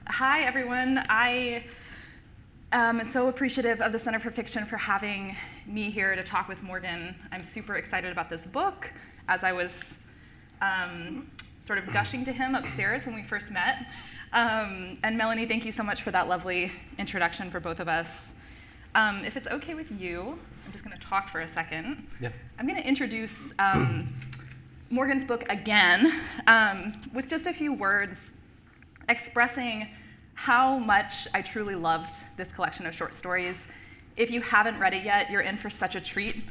Hi, everyone. I am so appreciative of the Center for Fiction for having me here to talk with Morgan. I'm super excited about this book, as I was sort of gushing to him upstairs when we first met. And Melanie, thank you so much for that lovely introduction for both of us. If it's okay with you, I'm just going to talk for a second. Yeah. I'm going to introduce Morgan's book again with just a few words expressing how much I truly loved this collection of short stories. If you haven't read it yet, you're in for such a treat.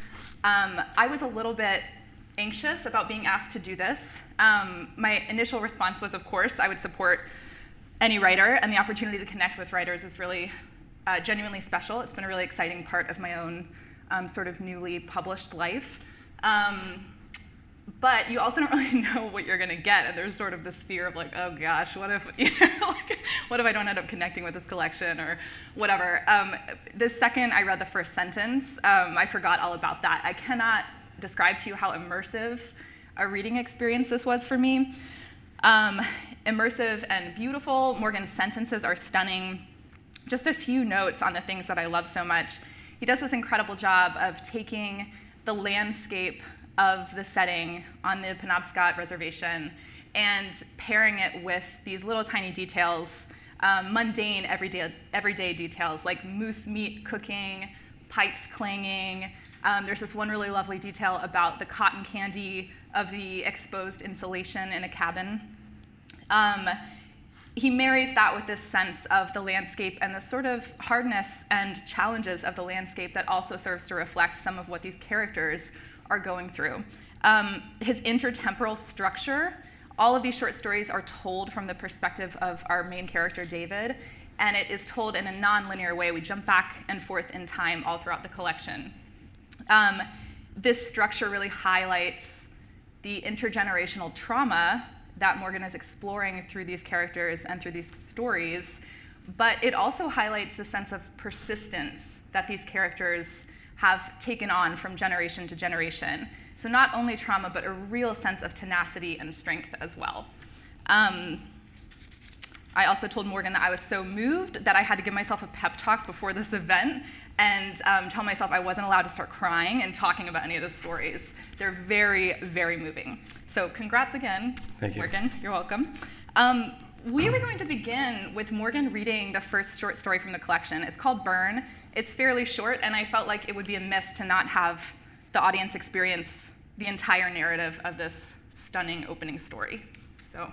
I was a little bit anxious about being asked to do this. My initial response was, of course, I would support any writer, and the opportunity to connect with writers is really genuinely special. It's been a really exciting part of my own sort of newly published life. But you also don't really know what you're going to get, and there's sort of this fear of like, oh gosh, what if what if I don't end up connecting with this collection or whatever. The second I read the first sentence, I forgot all about that. I cannot describe to you how immersive a reading experience this was for me. Immersive and beautiful. Morgan's sentences are stunning. Just a few notes on the things that I love so much. He does this incredible job of taking the landscape of the setting on the Penobscot reservation and pairing it with these little tiny details, mundane, everyday details like moose meat cooking, pipes clanging. There's this one really lovely detail about the cotton candy of the exposed insulation in a cabin. He marries that with this sense of the landscape and the sort of hardness and challenges of the landscape that also serves to reflect some of what these characters are going through. His intertemporal structure, all of these short stories are told from the perspective of our main character, David, and it is told in a non-linear way. We jump back and forth in time all throughout the collection. This structure really highlights the intergenerational trauma that Morgan is exploring through these characters and through these stories, but it also highlights the sense of persistence that these characters have taken on from generation to generation. So not only trauma, but a real sense of tenacity and strength as well. I also told Morgan that I was so moved that I had to give myself a pep talk before this event and tell myself I wasn't allowed to start crying and talking about any of the stories. They're very, very moving. So congrats again, Thank you. Morgan. You're welcome. We were going to begin with Morgan reading the first short story from the collection. It's called Burn. It's fairly short, and I felt like it would be a miss to not have the audience experience the entire narrative of this stunning opening story. So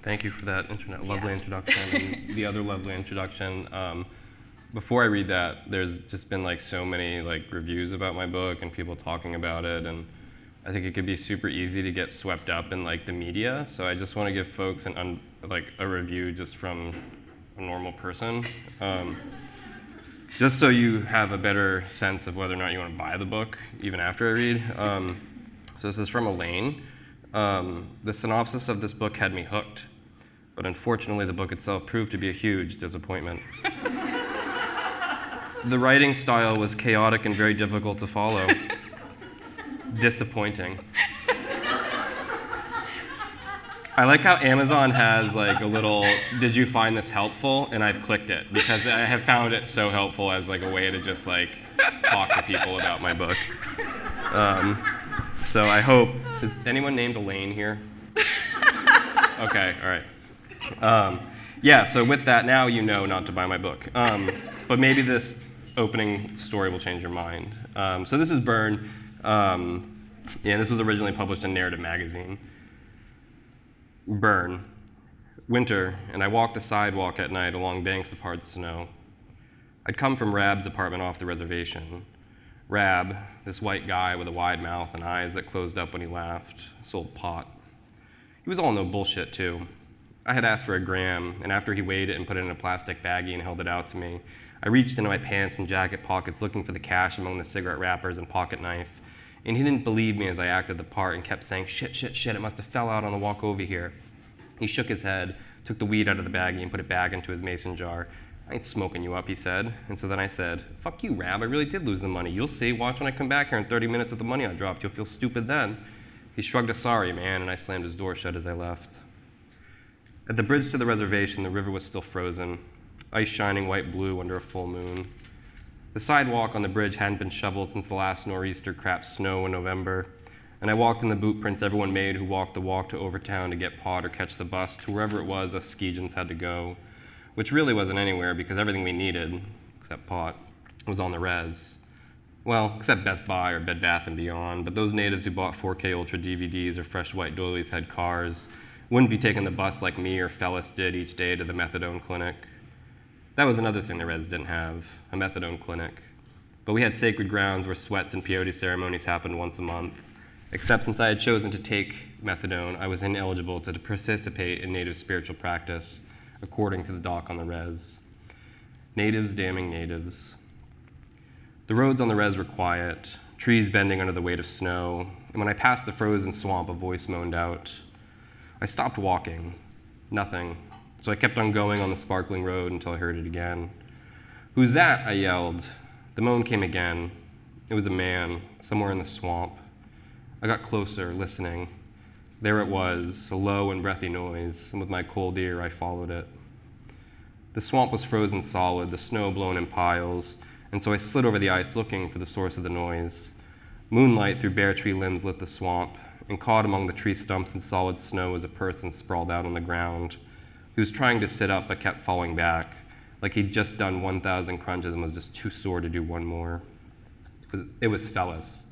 Thank you for that lovely introduction and the other lovely introduction. Before I read that, there's just been like so many like reviews about my book and people talking about it, and I think it could be super easy to get swept up in like the media. So I just want to give folks a review just from a normal person, just so you have a better sense of whether or not you want to buy the book even after I read. So this is from Elaine. The synopsis of this book had me hooked, but unfortunately the book itself proved to be a huge disappointment. The writing style was chaotic and very difficult to follow. Disappointing. I like how Amazon has like a little, did you find this helpful? And I've clicked it because I have found it so helpful as like a way to just like talk to people about my book. So I hope, is anyone named Elaine here? Okay, all right. So with that, now you know not to buy my book. But maybe this opening story will change your mind. So this is Burn. This was originally published in Narrative Magazine. Burn. Winter, and I walked the sidewalk at night along banks of hard snow. I'd come from Rab's apartment off the reservation. Rab, this white guy with a wide mouth and eyes that closed up when he laughed, sold pot. He was all no bullshit, too. I had asked for a gram, and after he weighed it and put it in a plastic baggie and held it out to me, I reached into my pants and jacket pockets looking for the cash among the cigarette wrappers and pocket knife. And he didn't believe me as I acted the part and kept saying, shit, it must have fell out on the walk over here. He shook his head, took the weed out of the baggie and put it back into his mason jar. I ain't smoking you up, he said. And so then I said, fuck you, Rab, I really did lose the money. You'll see, watch when I come back here in 30 minutes with the money I dropped. You'll feel stupid then. He shrugged a sorry man, and I slammed his door shut as I left. At the bridge to the reservation, the river was still frozen, ice shining white-blue under a full moon. The sidewalk on the bridge hadn't been shoveled since the last nor'easter crapped snow in November, and I walked in the boot prints everyone made who walked the walk to Overtown to get pot or catch the bus to wherever it was us Skeejans had to go, which really wasn't anywhere because everything we needed, except pot, was on the res. Well, except Best Buy or Bed Bath & Beyond, but those natives who bought 4K Ultra DVDs or fresh white doilies had cars, wouldn't be taking the bus like me or Fellis did each day to the methadone clinic. That was another thing the res didn't have, a methadone clinic. But we had sacred grounds where sweats and peyote ceremonies happened once a month. Except since I had chosen to take methadone, I was ineligible to participate in native spiritual practice, according to the doc on the res. Natives damning natives. The roads on the res were quiet, trees bending under the weight of snow, and when I passed the frozen swamp, a voice moaned out. I stopped walking. Nothing. So I kept on going on the sparkling road until I heard it again. "Who's that?" I yelled. The moan came again. It was a man, somewhere in the swamp. I got closer, listening. There it was, a low and breathy noise, and with my cold ear, I followed it. The swamp was frozen solid, the snow blown in piles, and so I slid over the ice looking for the source of the noise. Moonlight through bare tree limbs lit the swamp, and caught among the tree stumps and solid snow was a person sprawled out on the ground. He was trying to sit up but kept falling back, like he'd just done 1,000 crunches and was just too sore to do one more. It was Fellis.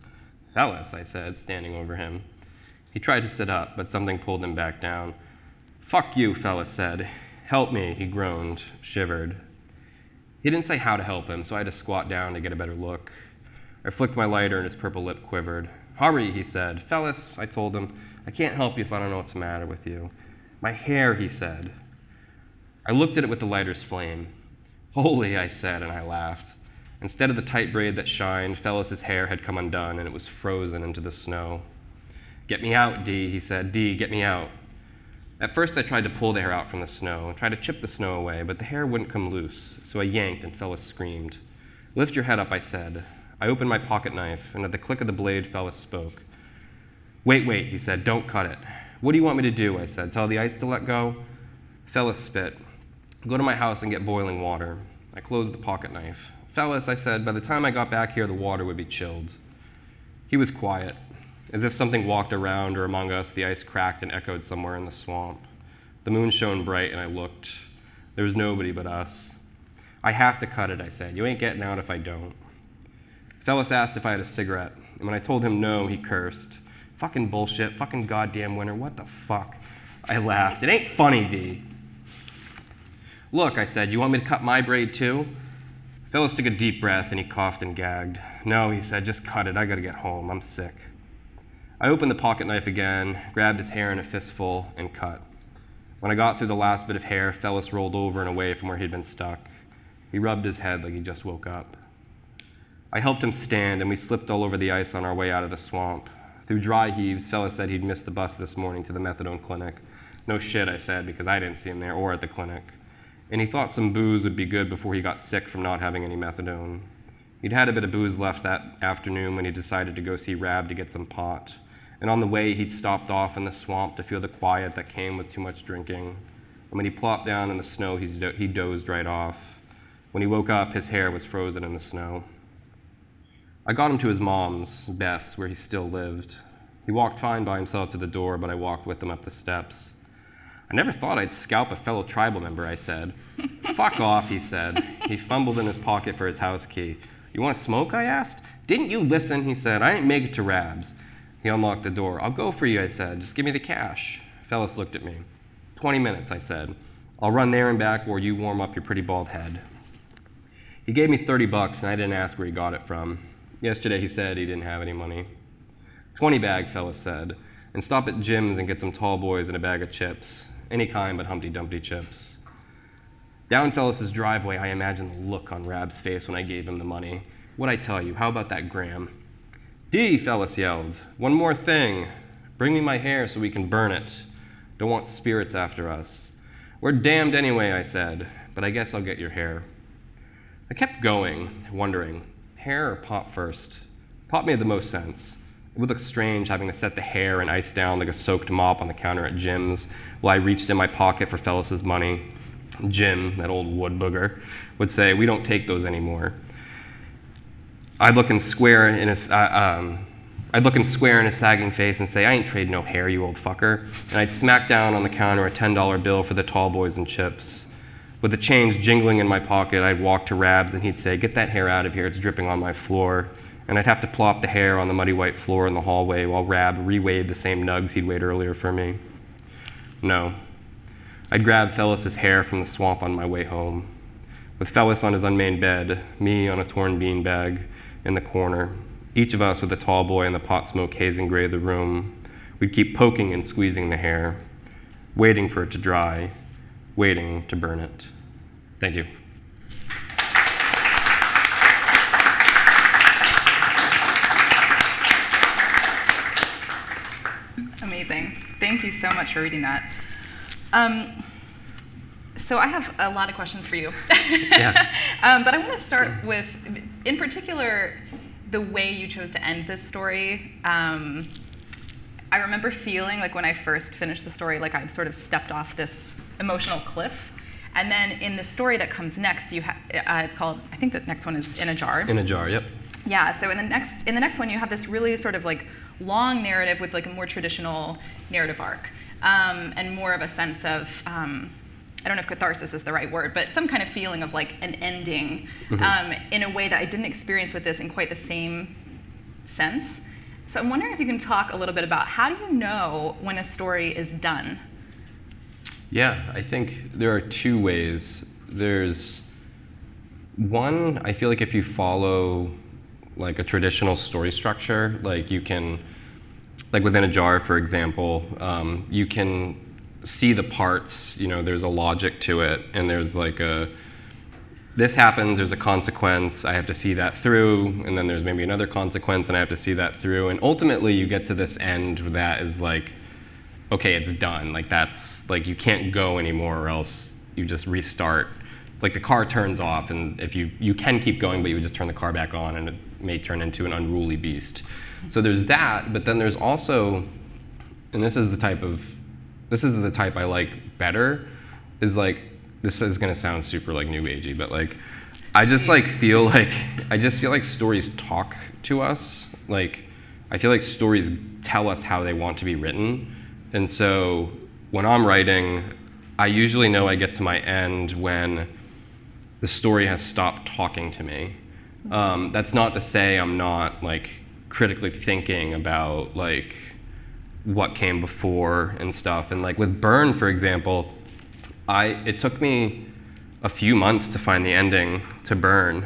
"Fellis," I said, standing over him. He tried to sit up, but something pulled him back down. "Fuck you," Fellis said. "Help me," he groaned, shivered. He didn't say how to help him, so I had to squat down to get a better look. I flicked my lighter and his purple lip quivered. "Hurry," he said. "Fellis," I told him, "I can't help you if I don't know what's the matter with you." "My hair," he said. I looked at it with the lighter's flame. "Holy," I said, and I laughed. Instead of the tight braid that shined, Fellis's hair had come undone, and it was frozen into the snow. "Get me out, D," he said. "D, get me out." At first, I tried to pull the hair out from the snow, tried to chip the snow away, but the hair wouldn't come loose, so I yanked, and Fellis screamed. "Lift your head up," I said. I opened my pocket knife, and at the click of the blade, Fellis spoke. Wait, he said. "Don't cut it." "What do you want me to do?" I said. "Tell the ice to let go?" Fellis spit. "Go to my house and get boiling water." I closed the pocket knife. "Fellis," I said, "by the time I got back here, the water would be chilled." He was quiet. As if something walked around or among us, the ice cracked and echoed somewhere in the swamp. The moon shone bright, and I looked. There was nobody but us. "I have to cut it," I said. "You ain't getting out if I don't." Fellis asked if I had a cigarette, and when I told him no, he cursed. "Fucking bullshit, fucking goddamn winter, what the fuck?" I laughed. "It ain't funny, D." "Look," I said, "you want me to cut my braid too?" Fellis took a deep breath, and he coughed and gagged. "No," he said, "just cut it. I gotta get home. I'm sick." I opened the pocket knife again, grabbed his hair in a fistful, and cut. When I got through the last bit of hair, Fellis rolled over and away from where he'd been stuck. He rubbed his head like he just woke up. I helped him stand, and we slipped all over the ice on our way out of the swamp. Through dry heaves, Fellis said he'd missed the bus this morning to the methadone clinic. "No shit," I said, because I didn't see him there or at the clinic. And he thought some booze would be good before he got sick from not having any methadone. He'd had a bit of booze left that afternoon when he decided to go see Rab to get some pot. And on the way, he'd stopped off in the swamp to feel the quiet that came with too much drinking. And when he plopped down in the snow, he dozed right off. When he woke up, his hair was frozen in the snow. I got him to his mom's, Beth's, where he still lived. He walked fine by himself to the door, but I walked with him up the steps. "I never thought I'd scalp a fellow tribal member," I said. "Fuck off," he said. He fumbled in his pocket for his house key. "You want to smoke?" I asked. "Didn't you listen?" he said. "I didn't make it to Rab's." He unlocked the door. "I'll go for you," I said. "Just give me the cash." Fellis looked at me. 20 minutes, I said. "I'll run there and back while you warm up your pretty bald head." He gave me $30, and I didn't ask where he got it from. Yesterday he said he didn't have any money. 20 bag, Fellis said, and stop at Jim's and get some tall boys and a bag of chips. Any kind but Humpty Dumpty chips. Down Fellis's driveway, I imagined the look on Rab's face when I gave him the money. What'd I tell you? How about that gram? "D," Fellis yelled. "One more thing. Bring me my hair so we can burn it. Don't want spirits after us." "We're damned anyway," I said, "but I guess I'll get your hair." I kept going, wondering, hair or pot first? Pot made the most sense. It would look strange having to set the hair and ice down like a soaked mop on the counter at Jim's while I reached in my pocket for Fellis's money. Jim, that old wood booger, would say, "We don't take those anymore." I'd look him square in his sagging face and say, "I ain't trading no hair, you old fucker." And I'd smack down on the counter a $10 bill for the tall boys and chips. With the change jingling in my pocket, I'd walk to Rabs and he'd say, "Get that hair out of here, it's dripping on my floor." And I'd have to plop the hair on the muddy white floor in the hallway while Rab re-weighed the same nugs he'd weighed earlier for me. No. I'd grab Fellis's hair from the swamp on my way home. With Fellis on his unmade bed, me on a torn beanbag in the corner, each of us with the tall boy in the pot smoke hazing gray of the room, we'd keep poking and squeezing the hair, waiting for it to dry, waiting to burn it. Thank you. Amazing. Thank you so much for reading that. So I have a lot of questions for you. Yeah. But I want to start with, in particular, the way you chose to end this story. I remember feeling like when I first finished the story, like I'd sort of stepped off this emotional cliff. And then in the story that comes next, it's called, I think the next one is In a Jar. In a Jar, yep. Yeah, so in the next one, you have this really sort of like long narrative with like a more traditional narrative arc, and more of a sense of, I don't know if catharsis is the right word, but some kind of feeling of like an ending, in a way that I didn't experience with this in quite the same sense. So I'm wondering if you can talk a little bit about how do you know when a story is done? Yeah, I think there are two ways. There's one, I feel like if you follow like a traditional story structure, like you can, like within a jar, for example, you can see the parts, you know, there's a logic to it, and there's like this happens, there's a consequence, I have to see that through, and then there's maybe another consequence, and I have to see that through, and ultimately you get to this end that is like, okay, it's done, like that's, like you can't go anymore or else you just restart. Like the car turns off, and if you can keep going, but you would just turn the car back on, and it may turn into an unruly beast. So there's that, but then there's also, and this is the type I like better, is like, this is gonna sound super like new agey, but like, I just feel like stories talk to us. Like, I feel like stories tell us how they want to be written. And so when I'm writing, I usually know I get to my end when the story has stopped talking to me. That's not to say I'm not like critically thinking about like what came before and stuff. And like with Burn, for example, it took me a few months to find the ending to Burn.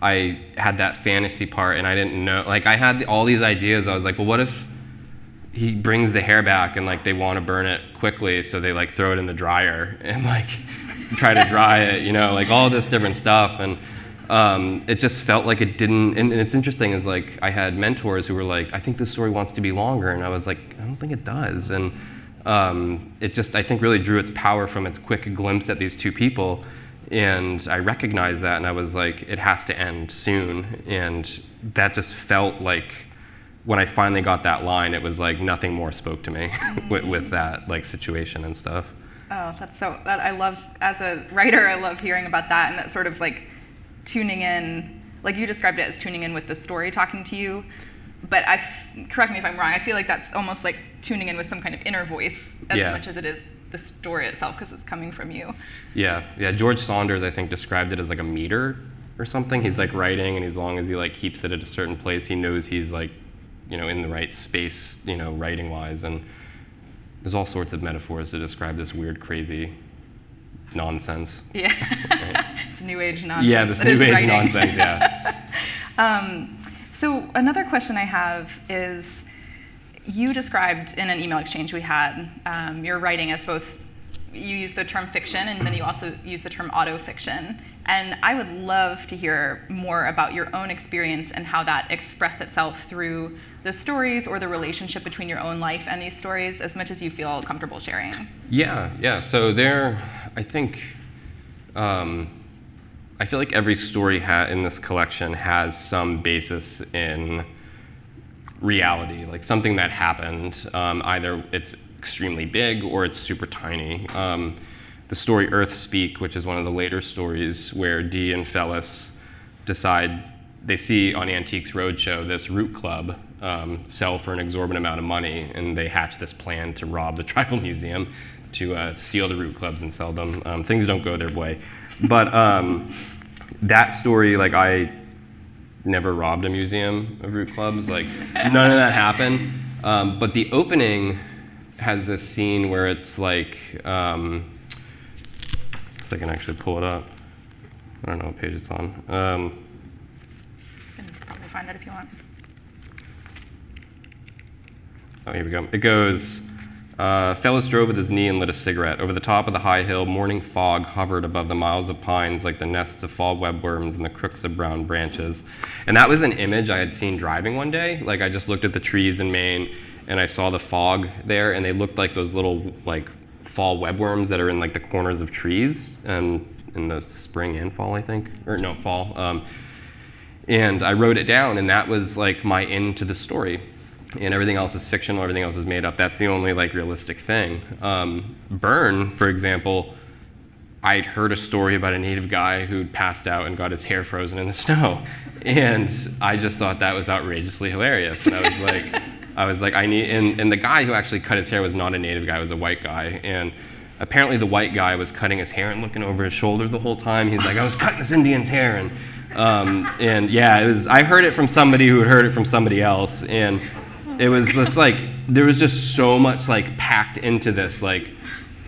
I had that fantasy part, and I didn't know, like I had all these ideas. I was like, well, what if he brings the hair back and like they want to burn it quickly, so they like throw it in the dryer and like try to dry it, you know, like all this different stuff. And it just felt like it didn't, and it's interesting is like I had mentors who were like, I think this story wants to be longer, and I was like, I don't think it does. And it just, I think, really drew its power from its quick glimpse at these two people, and I recognized that, and I was like, it has to end soon. And that just felt like, when I finally got that line, it was like nothing more spoke to me with that like situation and stuff. Oh, I love, as a writer, I love hearing about that, and that sort of like tuning in, like you described it as tuning in with the story talking to you, but correct me if I'm wrong, I feel like that's almost like tuning in with some kind of inner voice as much as it is the story itself, because it's coming from you. Yeah, George Saunders, I think, described it as like a meter or something. He's like writing, and as long as he like keeps it at a certain place, he knows he's like, you know, in the right space, you know, writing-wise. And there's all sorts of metaphors to describe this weird, crazy nonsense. Yeah, right? It's new age nonsense. Yeah, this new age nonsense, yeah. So another question I have is, you described in an email exchange we had your writing as both, you use the term fiction, and then you also use the term autofiction. And I would love to hear more about your own experience and how that expressed itself through the stories or the relationship between your own life and these stories, as much as you feel comfortable sharing. Yeah. So I think, I feel like every story in this collection has some basis in reality, like something that happened. Either it's extremely big or it's super tiny. The story Earth Speak, which is one of the later stories where Dee and Phyllis decide, they see on Antiques Roadshow this root club sell for an exorbitant amount of money, and they hatch this plan to rob the tribal museum to steal the root clubs and sell them. Things don't go their way. But that story, like, I never robbed a museum of root clubs. Like, none of that happened. But the opening has this scene where it's like, so I can actually pull it up. I don't know what page it's on. You can probably find it if you want. Oh, here we go. It goes, Phyllis drove with his knee and lit a cigarette. Over the top of the high hill, morning fog hovered above the miles of pines like the nests of fall webworms and the crooks of brown branches. And that was an image I had seen driving one day. Like, I just looked at the trees in Maine, and I saw the fog there, and they looked like those little, like, fall webworms that are in, like, the corners of trees, and in the spring and fall, I think. Or, no, fall. And I wrote it down, and that was, like, my into the story. And everything else is fictional, everything else is made up. That's the only, like, realistic thing. Burn, for example, I'd heard a story about a native guy who'd passed out and got his hair frozen in the snow. And I just thought that was outrageously hilarious. And I was like, I need, and the guy who actually cut his hair was not a native guy, it was a white guy. And apparently the white guy was cutting his hair and looking over his shoulder the whole time. He's like, I was cutting this Indian's hair. And yeah, it was, I heard it from somebody who had heard it from somebody else. And it was just like, there was just so much like packed into this, like,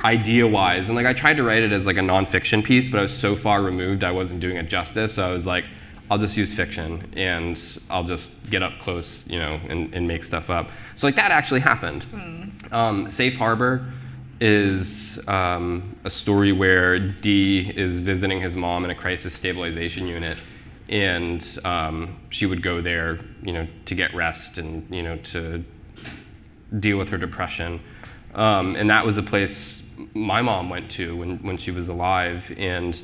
idea-wise. And like, I tried to write it as like a nonfiction piece, but I was so far removed I wasn't doing it justice. So I was like, I'll just use fiction and I'll just get up close, you know, and make stuff up. So like that actually happened. Safe Harbor is a story where Dee is visiting his mom in a crisis stabilization unit, and she would go there, you know, to get rest and, you know, to deal with her depression. And that was a place my mom went to when she was alive. And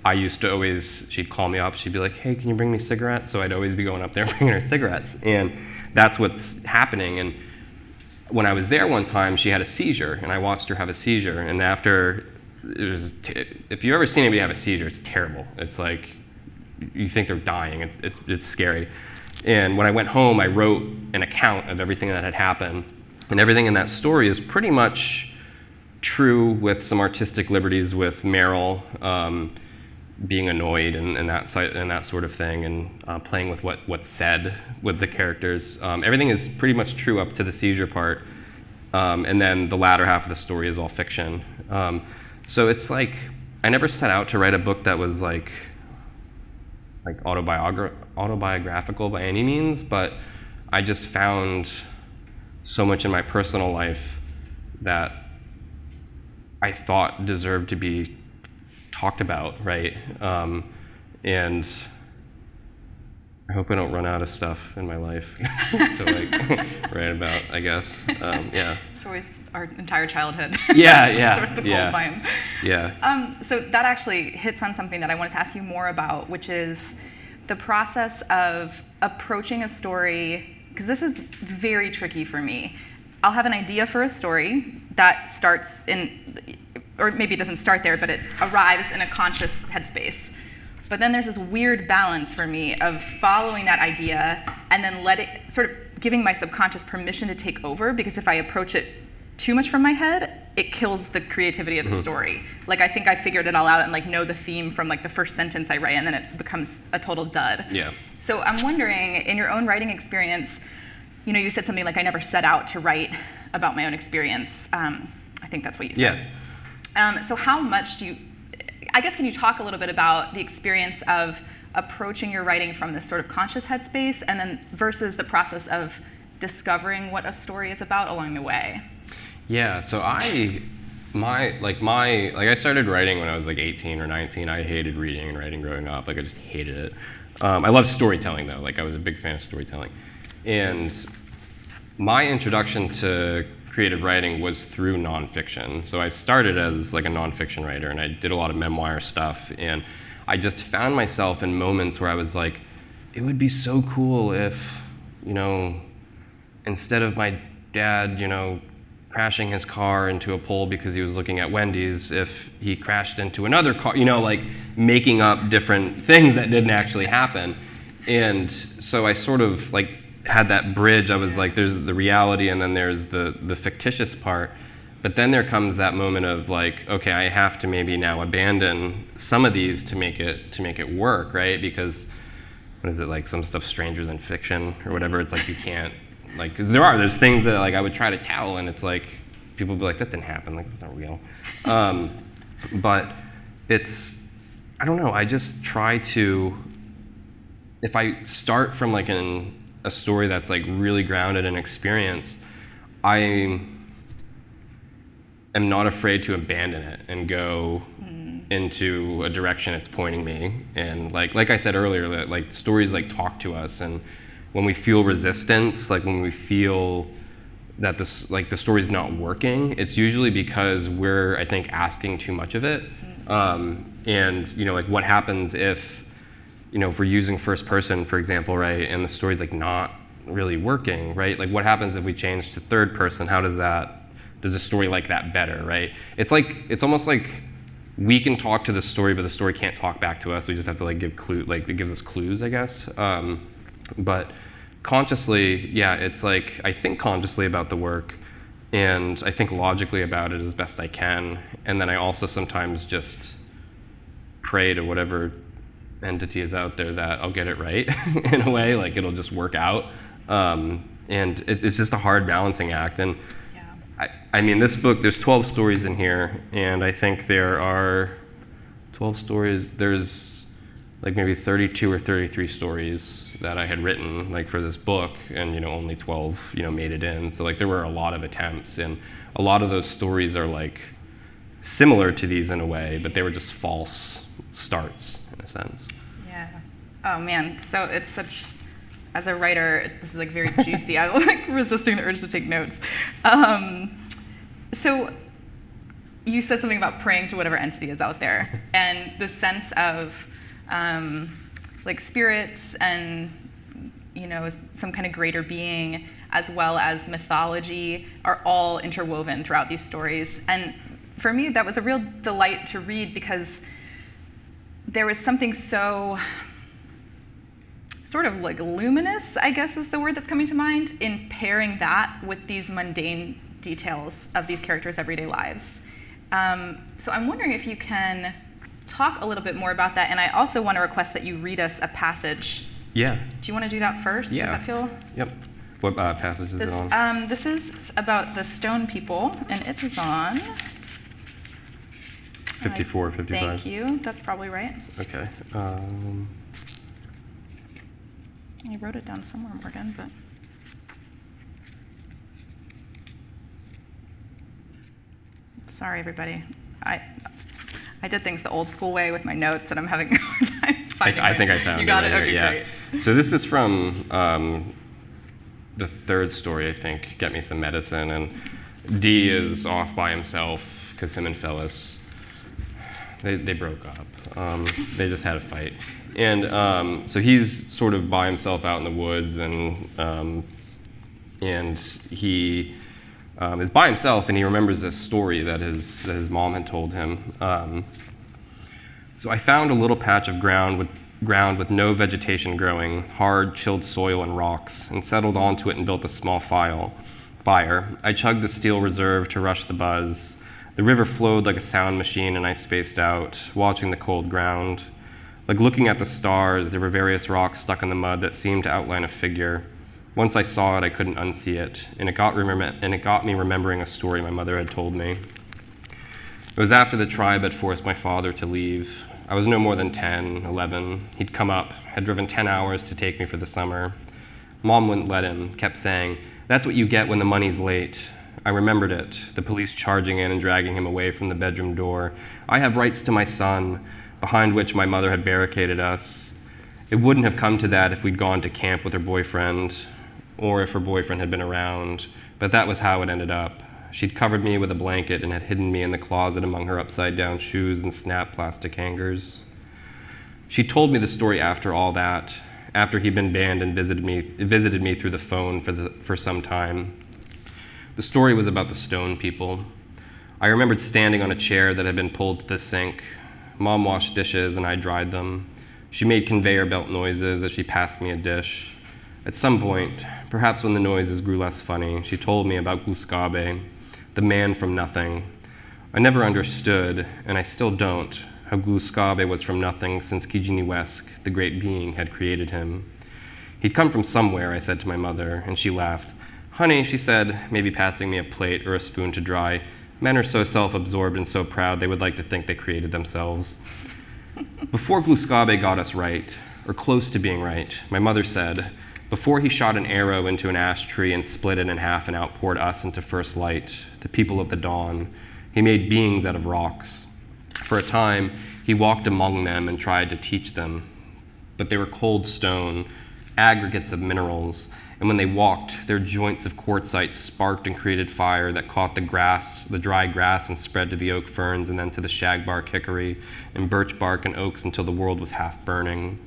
I used to always, she'd call me up, she'd be like, hey, can you bring me cigarettes? So I'd always be going up there bringing her cigarettes. And that's what's happening. And when I was there one time, she had a seizure, and I watched her have a seizure. And after, it was, if you've ever seen anybody have a seizure, it's terrible. It's like, you think they're dying. It's scary. And when I went home, I wrote an account of everything that had happened. And everything in that story is pretty much true, with some artistic liberties with Meryl being annoyed and that sort of thing, and playing with what's said with the characters. Everything is pretty much true up to the seizure part. And then the latter half of the story is all fiction. So it's like, I never set out to write a book that was like autobiographical by any means, but I just found so much in my personal life that I thought deserved to be talked about, right? And I hope I don't run out of stuff in my life to like write about, I guess. Yeah. It's always our entire childhood. Yeah. Sort of the gold mine. Yeah. So that actually hits on something that I wanted to ask you more about, which is the process of approaching a story, because this is very tricky for me. I'll have an idea for a story that starts in, or maybe it doesn't start there, but it arrives in a conscious headspace. But then there's this weird balance for me of following that idea and then sort of giving my subconscious permission to take over, because if I approach it too much from my head, it kills the creativity of the story. Like, I think I figured it all out and like know the theme from like the first sentence I write, and then it becomes a total dud. Yeah. So I'm wondering, in your own writing experience, you know, you said something like, I never set out to write about my own experience. I think that's what you said. Yeah. So how much I guess, can you talk a little bit about the experience of approaching your writing from this sort of conscious headspace, and then versus the process of discovering what a story is about along the way? Yeah, so I started writing when I was like 18 or 19. I hated reading and writing growing up. Like, I just hated it. I love storytelling though. Like, I was a big fan of storytelling. And my introduction to creative writing was through nonfiction. So I started as like a nonfiction writer, and I did a lot of memoir stuff, and I just found myself in moments where I was like, it would be so cool if, you know, instead of my dad, crashing his car into a pole because he was looking at Wendy's, if he crashed into another car, like making up different things that didn't actually happen. And so I sort of like had that bridge. I was like, there's the reality and then there's the fictitious part. But then there comes that moment of like, okay, I have to maybe now abandon some of these to make it work, right? Because what is it, like some stuff stranger than fiction or whatever? It's like you can't, like, because there's things that like I would try to tell and it's like people would be like, that didn't happen, like that's not real. But it's, I don't know, I just try to, if I start from like a story that's like really grounded in experience, I am not afraid to abandon it and go into a direction it's pointing me. And like I said earlier, like stories like talk to us, and when we feel resistance, like when we feel that the story's not working, it's usually because we're, I think, asking too much of it. And like what happens if we're using first person, for example, right, and the story's like not really working, right? Like what happens if we change to third person? How does a story like that better, right? It's almost like we can talk to the story, but the story can't talk back to us. We just have to like give clue, like it gives us clues, I guess. But consciously, yeah, it's like I think consciously about the work, and I think logically about it as best I can, and then I also sometimes just pray to whatever entity is out there that I'll get it right in a way, like it'll just work out. And it's just a hard balancing act. And I mean, this book, there's 12 stories in here, and I think there are 12 stories. There's like maybe 32 or 33 stories that I had written like for this book, and only 12 made it in. So like there were a lot of attempts, and a lot of those stories are like similar to these in a way, but they were just false starts in a sense. Yeah. Oh man. So it's such. As a writer, this is like very juicy. I'm like resisting the urge to take notes. So you said something about praying to whatever entity is out there, and the sense of like spirits and some kind of greater being, as well as mythology, are all interwoven throughout these stories. And for me, that was a real delight to read, because there was something so sort of like luminous, I guess is the word that's coming to mind, in pairing that with these mundane details of these characters' everyday lives. So I'm wondering if you can talk a little bit more about that, and I also want to request that you read us a passage. Yeah. Do you want to do that first? Yeah. Does that feel? Yep. What passage is it on? This is about the stone people, and it is on 54, 55. Thank you. That's probably right. Okay. I wrote it down somewhere, Morgan, but sorry, everybody. I did things the old school way with my notes, and I'm having a hard time finding I think I found it. You got it? Right Okay, here, great. Yeah. So this is from the third story, I think, Get Me Some Medicine, and D is off by himself because him and Phyllis, they broke up. They just had a fight. And so he's sort of by himself out in the woods, and he is by himself, and he remembers this story that his mom had told him. So I found a little patch of ground with no vegetation growing, hard, chilled soil and rocks, and settled onto it and built a small fire. I chugged the steel reserve to rush the buzz. The river flowed like a sound machine, and I spaced out, watching the cold ground. Like looking at the stars, there were various rocks stuck in the mud that seemed to outline a figure. Once I saw it, I couldn't unsee it, and it got me remembering a story my mother had told me. It was after the tribe had forced my father to leave. I was no more than 10, 11. He'd come up, had driven 10 hours to take me for the summer. Mom wouldn't let him, kept saying, "That's what you get when the money's late." I remembered it, the police charging in and dragging him away from the bedroom door. I have rights to my son, behind which my mother had barricaded us. It wouldn't have come to that if we'd gone to camp with her boyfriend, or if her boyfriend had been around, but that was how it ended up. She'd covered me with a blanket and had hidden me in the closet among her upside-down shoes and snap plastic hangers. She told me the story after all that, after he'd been banned and visited me through the phone for some time. The story was about the stone people. I remembered standing on a chair that had been pulled to the sink. Mom washed dishes and I dried them. She made conveyor belt noises as she passed me a dish. At some point, perhaps when the noises grew less funny, she told me about Gluskabe, the man from nothing. I never understood, and I still don't, how Gluskabe was from nothing since Kijiniwesk, the great being, had created him. He'd come from somewhere, I said to my mother, and she laughed. Honey, she said, maybe passing me a plate or a spoon to dry, men are so self-absorbed and so proud they would like to think they created themselves. Before Gluskabe got us right, or close to being right, my mother said, before he shot an arrow into an ash tree and split it in half and outpoured us into first light, the people of the dawn, he made beings out of rocks. For a time, he walked among them and tried to teach them, but they were cold stone, aggregates of minerals, and when they walked, their joints of quartzite sparked and created fire that caught the dry grass and spread to the oak ferns and then to the shagbark hickory and birch bark and oaks until the world was half burning.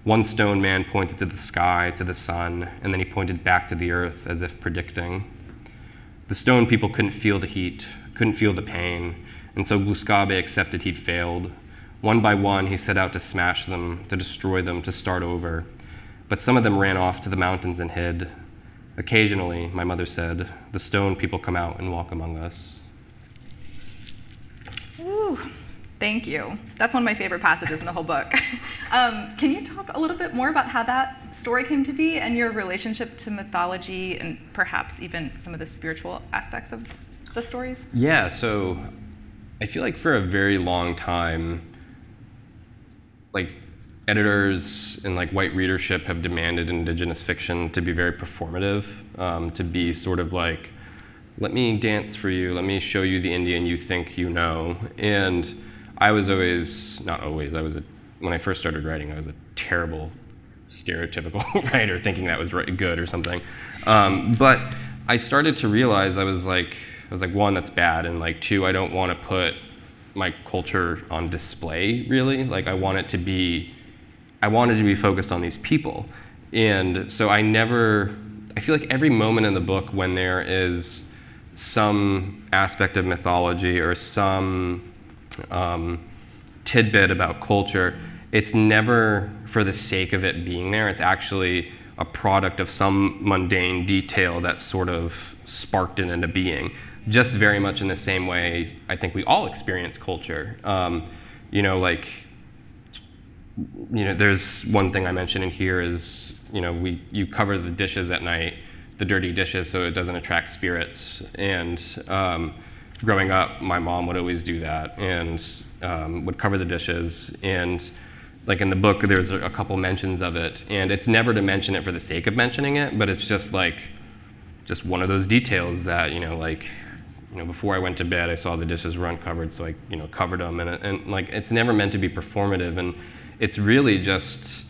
One stone man pointed to the sky, to the sun, and then he pointed back to the earth as if predicting. The stone people couldn't feel the heat, couldn't feel the pain, and so Gluskabe accepted he'd failed. One by one, he set out to smash them, to destroy them, to start over. But some of them ran off to the mountains and hid. Occasionally, my mother said, the stone people come out and walk among us. Ooh, thank you. That's one of my favorite passages in the whole book. Can you talk a little bit more about how that story came to be and your relationship to mythology and perhaps even some of the spiritual aspects of the stories? Yeah, so I feel like for a very long time, like editors and like white readership have demanded indigenous fiction to be very performative, to be sort of like, let me dance for you, let me show you the Indian you think you know. And I was always, not always, when I first started writing, I was a terrible stereotypical writer thinking that was good or something. But I started to realize I was like, one, that's bad, and like two, I don't want to put my culture on display, really. Like I wanted to be focused on these people. And so I feel like every moment in the book when there is some aspect of mythology or some tidbit about culture, it's never for the sake of it being there. It's actually a product of some mundane detail that sort of sparked it into being. Just very much in the same way I think we all experience culture. There's one thing I mentioned in here is, you cover the dishes at night, the dirty dishes, so it doesn't attract spirits. And growing up, my mom would always do that and would cover the dishes. And like in the book, there's a couple mentions of it. And it's never to mention it for the sake of mentioning it, but it's just one of those details that, before I went to bed, I saw the dishes were uncovered, so I, covered them. And like, it's never meant to be performative. And it's really just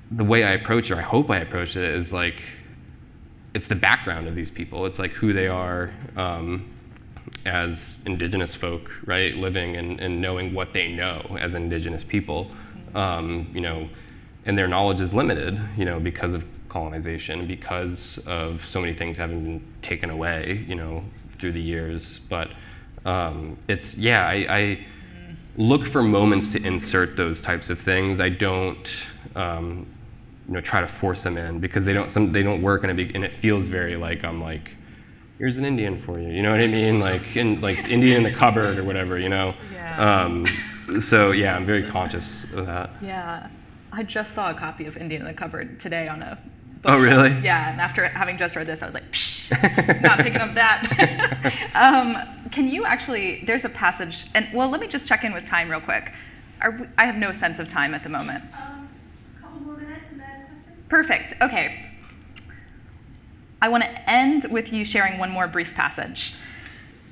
the way I approach it, or I hope I approach it, is like, it's the background of these people. It's like who they are as indigenous folk, right? Living and knowing what they know as indigenous people. And their knowledge is limited, because of colonization, because of so many things having been taken away, through the years. But I look for moments to insert those types of things. I don't try to force them in, because they don't work, and it feels very like I'm like, here's an Indian for you, you know what I mean? Like Indian in the cupboard or whatever, Yeah. So yeah, I'm very conscious of that. Yeah, I just saw a copy of Indian in the Cupboard today on a bookshelf. Oh, really? Yeah, and after having just read this, I was like, psh, not picking up that. Can you actually, there's a passage, and well, let me just check in with time real quick. I have no sense of time at the moment. A couple more minutes and then questions. Perfect, okay. I want to end with you sharing one more brief passage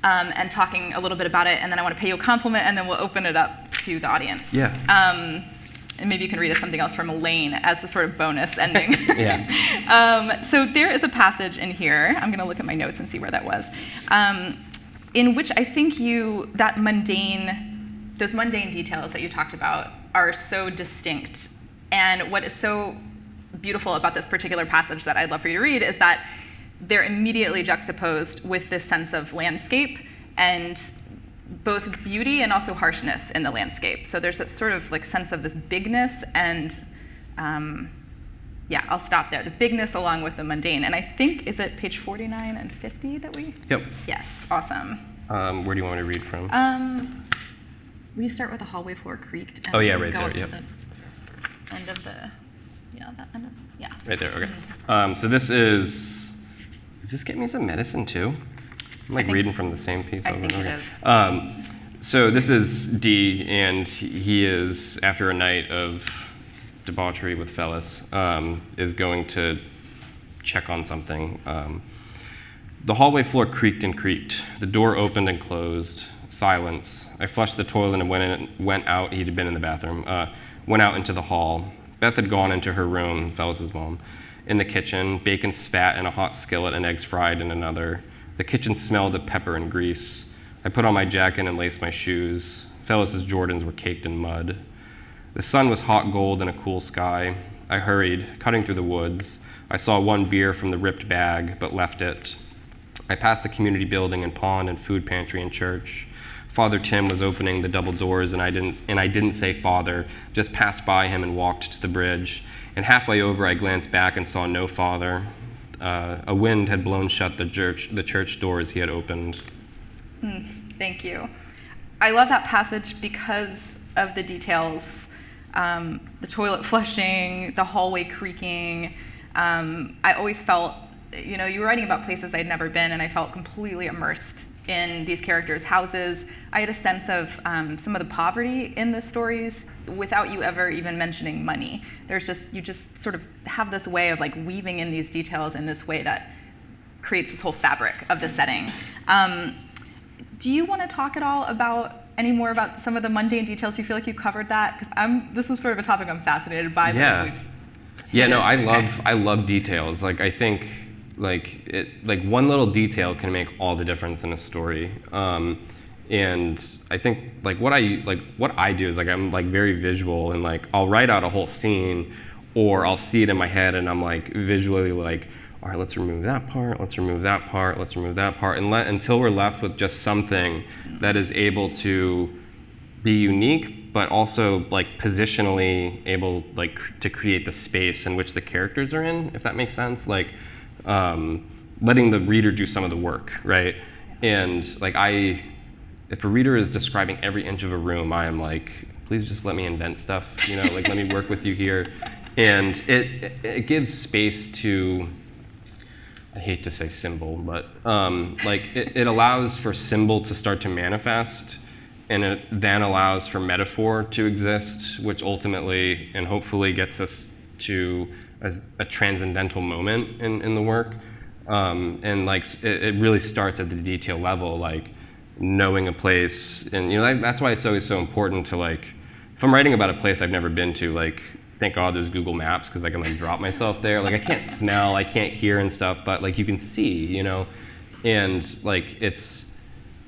and talking a little bit about it, and then I want to pay you a compliment, and then we'll open it up to the audience. Yeah. And maybe you can read us something else from Elaine as the sort of bonus ending. Yeah. So there is a passage in here, I'm going to look at my notes and see where that was, in which I think those mundane details that you talked about are so distinct And what is so beautiful about this particular passage that I'd love for you to read is that they're immediately juxtaposed with this sense of landscape and both beauty and also harshness in the landscape. So there's that sort of like sense of this bigness and yeah, I'll stop there. The bigness along with the mundane. And I think, is it page 49 and 50 that we? Yep. Yes, awesome. Where do you want me to read from? We start with the hallway floor creaked. And Oh, yeah, right go there, up to yep. the end of the, yeah, that end of, yeah. Right there, okay. So this is, does this get me some medicine too? I'm like reading from the same piece. I think it is. So this is D, and he is, after a night of debauchery with Phyllis, is going to check on something. The hallway floor creaked and creaked. The door opened and closed. Silence. I flushed the toilet and went out. He'd been in the bathroom. Went out into the hall. Beth had gone into her room, Phyllis's mom. In the kitchen, bacon spat in a hot skillet and eggs fried in another. The kitchen smelled of pepper and grease. I put on my jacket and laced my shoes. Phyllis's Jordans were caked in mud. The sun was hot gold in a cool sky. I hurried, cutting through the woods. I saw one beer from the ripped bag, but left it. I passed the community building and pond and food pantry and church. Father Tim was opening the double doors, and I didn't say father, just passed by him and walked to the bridge. And halfway over, I glanced back and saw no father. A wind had blown shut the church doors he had opened. Thank you. I love that passage because of the details. The toilet flushing, the hallway creaking. I always felt, you know, you were writing about places I'd never been, and I felt completely immersed in these characters' houses. I had a sense of some of the poverty in the stories without you ever even mentioning money. You just sort of have this way of like weaving in these details in this way that creates this whole fabric of the setting. Do you want to talk at all about any more about some of the mundane details? You feel like you covered that? Because this is sort of a topic I'm fascinated by. Yeah, no, I love details. Like I think like one little detail can make all the difference in a story. And I think what I do is like I'm like very visual, and like I'll write out a whole scene, or I'll see it in my head and I'm like visually like, all right, let's remove that part, let's remove that part, let's remove that part, and until we're left with just something that is able to be unique, but also like positionally able like to create the space in which the characters are in, if that makes sense. Like letting the reader do some of the work, right? And like if a reader is describing every inch of a room, I am like, please just let me invent stuff, you know, like let me work with you here. And it gives space to, I hate to say symbol, but like it allows for symbol to start to manifest, and it then allows for metaphor to exist, which ultimately and hopefully gets us to a transcendental moment in the work. And like it really starts at the detail level, like knowing a place, and you know that's why it's always so important to like, if I'm writing about a place I've never been to, like thank God there's Google Maps because I can like drop myself there. Like I can't smell, I can't hear and stuff, but like you can see, you know, and like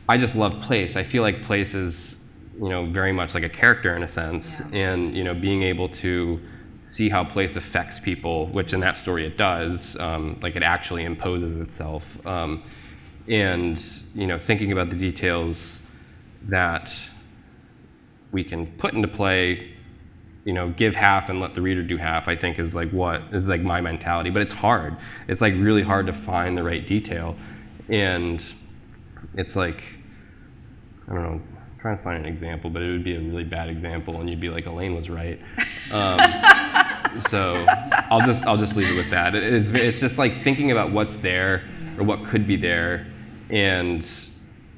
I just love place. I feel like place is, you know, very much like a character in a sense, and you know, being able to see how place affects people, which in that story it does, like it actually imposes itself, and you know, thinking about the details that we can put into play, you know, give half and let the reader do half, I think is like my mentality. But it's hard. It's like really hard to find the right detail, and it's like, I don't know, I'm trying to find an example, but it would be a really bad example, and you'd be like, Elaine was right. So I'll just leave it with that. It's just like thinking about what's there or what could be there, and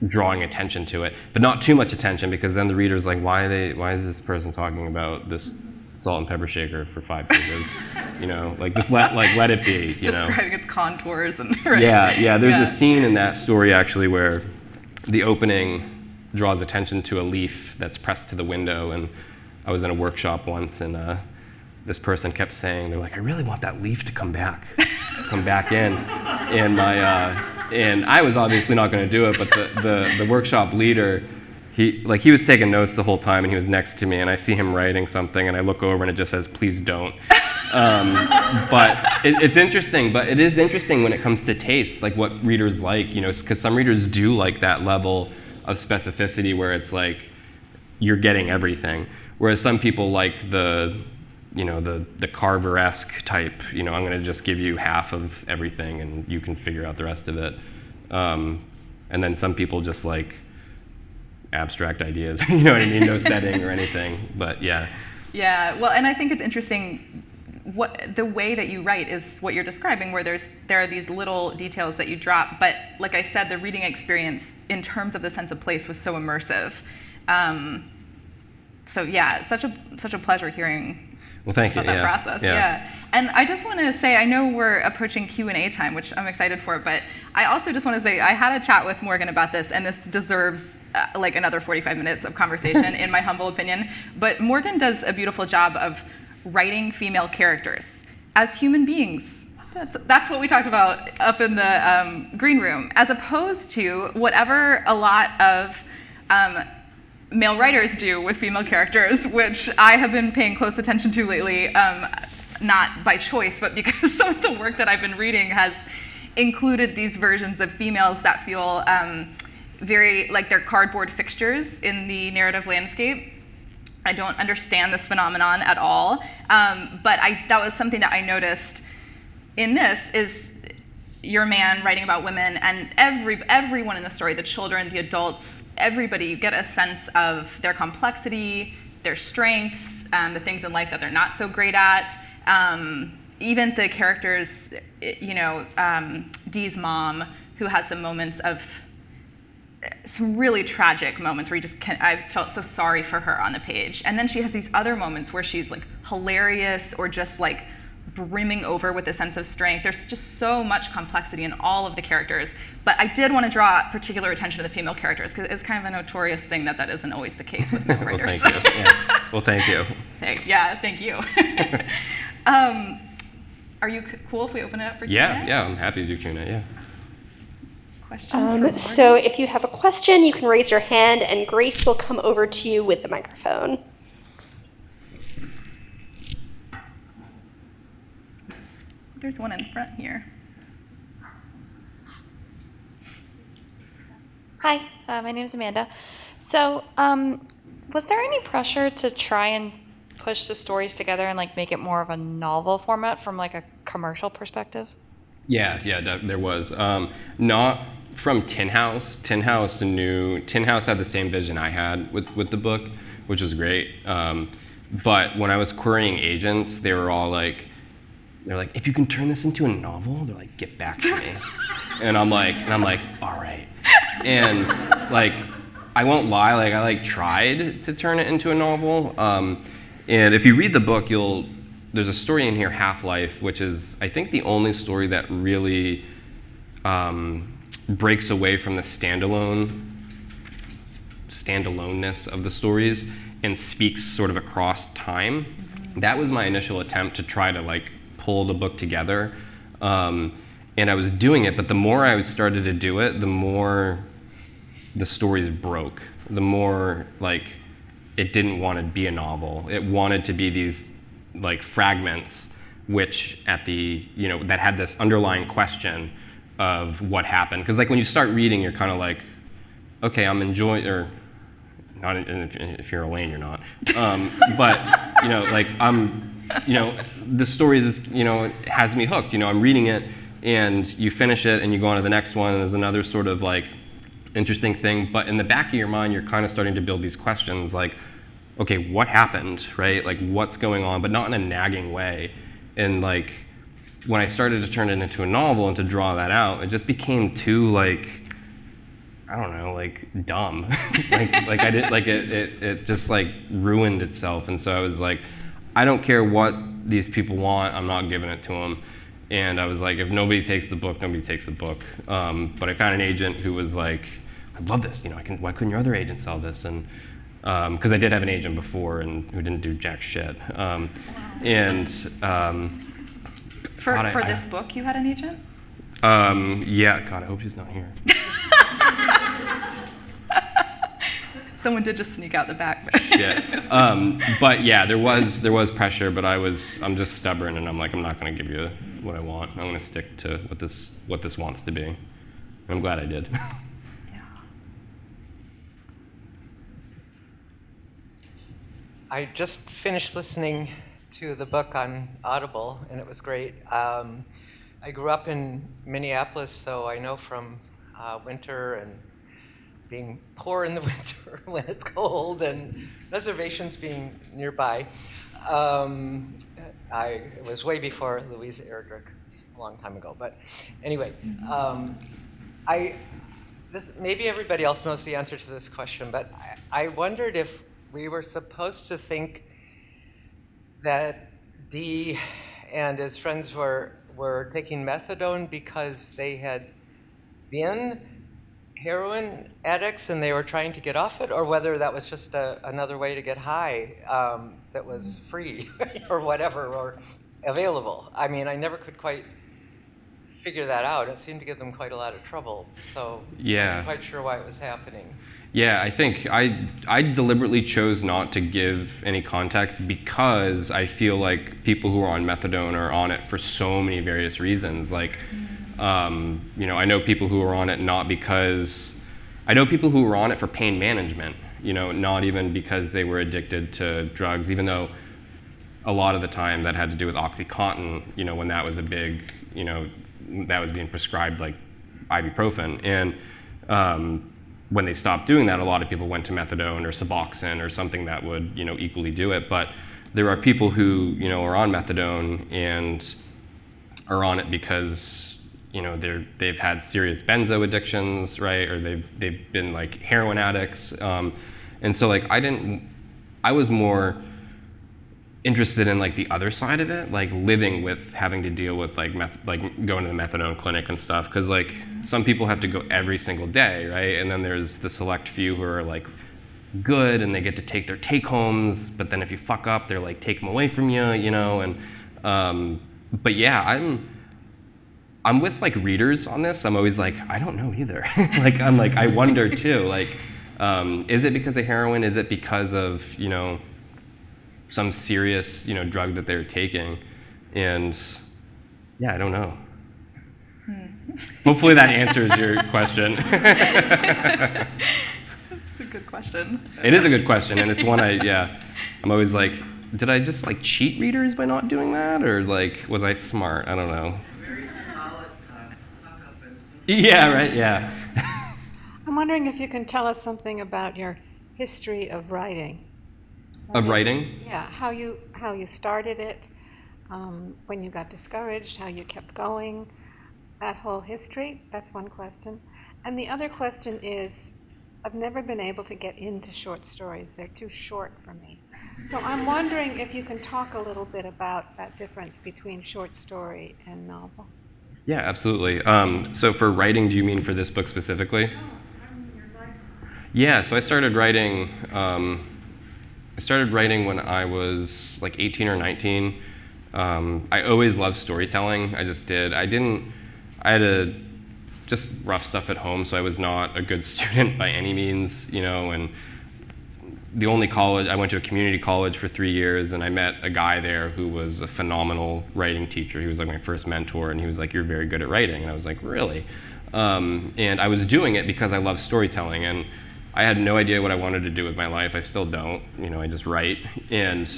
drawing attention to it, but not too much attention, because then the reader's like, why is this person talking about this salt and pepper shaker for 5 pages? You know, like just let it be. You know, describing its contours and right. Yeah. There's a scene in that story actually where the opening draws attention to a leaf that's pressed to the window, and I was in a workshop once, and this person kept saying, they're like, I really want that leaf to come back in, and my and I was obviously not going to do it, but the workshop leader he was taking notes the whole time, and he was next to me, and I see him writing something, and I look over, and it just says, "Please don't." But it's interesting. But it is interesting when it comes to taste, like what readers like, because some readers do like that level of specificity where it's like you're getting everything, whereas some people like the Carver-esque type. I'm going to just give you half of everything, and you can figure out the rest of it. And then some people just like abstract ideas. You know what I mean? No setting or anything. But yeah. Yeah. Well, and I think it's interesting. The way that you write is what you're describing, where there are these little details that you drop. But like I said, the reading experience in terms of the sense of place was so immersive. So yeah, such a pleasure hearing. Well, thank you. About that process. Yeah. And I just want to say, I know we're approaching Q&A time, which I'm excited for, but I also just want to say I had a chat with Morgan about this, and this deserves like another 45 minutes of conversation, in my humble opinion. But Morgan does a beautiful job of writing female characters as human beings. That's what we talked about up in the green room, as opposed to whatever a lot of male writers do with female characters, which I have been paying close attention to lately, not by choice, but because some of the work that I've been reading has included these versions of females that feel very like they're cardboard fixtures in the narrative landscape. I don't understand this phenomenon at all, but that was something that I noticed in this is your man writing about women, and everyone in the story, the children, the adults, everybody, you get a sense of their complexity, their strengths, the things in life that they're not so great at. Even the characters, Dee's mom, who has some moments of some really tragic moments where I felt so sorry for her on the page. And then she has these other moments where she's like hilarious or just like brimming over with a sense of strength. There's just so much complexity in all of the characters. But I did want to draw particular attention to the female characters because it's kind of a notorious thing that isn't always the case with male writers. Well, thank you. Yeah. Well, thank you. Thank you. Are you cool if we open it up for Q&A? Yeah, I'm happy to do Q&A, yeah. Questions? So if you have a question, you can raise your hand and Grace will come over to you with the microphone. There's one in front here. Hi, my name is Amanda. So, was there any pressure to try and push the stories together and like make it more of a novel format from like a commercial perspective? Yeah, there was. Not from Tin House. Tin House had the same vision I had with the book, which was great. But when I was querying agents, they were all like, if you can turn this into a novel, they're like, get back to me. and I'm like, all right. And like, I won't lie, I tried to turn it into a novel. And if you read the book, there's a story in here, Half-Life, which is, I think, the only story that really breaks away from the standaloneness of the stories and speaks sort of across time. That was my initial attempt to try to pull the book together. And I was doing it, but the more I started to do it, the more the stories broke. The more it didn't want to be a novel. It wanted to be these fragments, which that had this underlying question of what happened. Because when you start reading, you're kind of like, okay, I'm enjoying, or not. If you're Elaine, you're not. But the story is, it has me hooked. I'm reading it, and you finish it, and you go on to the next one, and there's another sort of interesting thing. But in the back of your mind, you're kind of starting to build these questions, okay, what happened, right? What's going on, but not in a nagging way. And when I started to turn it into a novel and to draw that out, it just became too I don't know, dumb. I did it just ruined itself. And so I was I don't care what these people want, I'm not giving it to them. And I was if nobody takes the book, nobody takes the book. But I found an agent who was I love this, why couldn't your other agent sell this? And because I did have an agent before and who didn't do jack shit. For this book, you had an agent? Yeah, God, I hope she's not here. Someone did just sneak out the back. Yeah. But yeah, there was pressure, but I'm just stubborn, and I'm like, I'm not going to give you what I want. I'm going to stick to what this wants to be. And I'm glad I did. I just finished listening to the book on Audible, and it was great. I grew up in Minneapolis, so I know from winter and being poor in the winter when it's cold and reservations being nearby. It was way before Louisa Erdrich, a long time ago. But anyway, maybe everybody else knows the answer to this question, but I wondered if we were supposed to think that Dee and his friends were taking methadone because they had been heroin addicts and they were trying to get off it, or whether that was just another way to get high that was free or whatever, or available. I mean, I never could quite figure that out. It seemed to give them quite a lot of trouble, so I wasn't quite sure why it was happening. Yeah, I think I deliberately chose not to give any context because I feel like people who are on methadone are on it for so many various reasons. Like, I know people who are on it not because, I know people who are on it for pain management, not even because they were addicted to drugs, even though a lot of the time that had to do with OxyContin, when that was a big, that was being prescribed like ibuprofen. And when they stopped doing that, a lot of people went to methadone or Suboxone or something that would, equally do it. But there are people who, are on methadone and are on it because, they've had serious benzo addictions, right? Or they've been like heroin addicts. And so like I was more interested in like the other side of it, like living with having to deal with like going to the methadone clinic and stuff, because like some people have to go every single day, right? And then there's the select few who are like good and they get to take their take homes, but then if you fuck up, they're like take them away from you, and but yeah, I'm with like readers on this. I'm always like, I don't know either. I wonder too, like is it because of heroin? Is it because of some serious, drug that they're taking? And yeah, I don't know. Hopefully that answers your question. That's a good question. It is a good question, and it's one I'm always like, did I just like cheat readers by not doing that, or like was I smart? I don't know. Very symbolic fuck up and Yeah, right. Yeah. I'm wondering if you can tell us something about your history of writing. Of writing? Yeah, how you started it, when you got discouraged, how you kept going, that whole history. That's one question. And the other question is, I've never been able to get into short stories. They're too short for me. So I'm wondering if you can talk a little bit about that difference between short story and novel. Yeah, absolutely. So for writing, do you mean for this book specifically? Yeah, so I started writing when I was like 18 or 19. I always loved storytelling. I just did. I had just rough stuff at home, so I was not a good student by any means, and the only college, I went to a community college for 3 years, and I met a guy there who was a phenomenal writing teacher. He was like my first mentor, and he was like, "You're very good at writing." And I was like, "Really?" And I was doing it because I love storytelling, and I had no idea what I wanted to do with my life. I still don't. I just write, and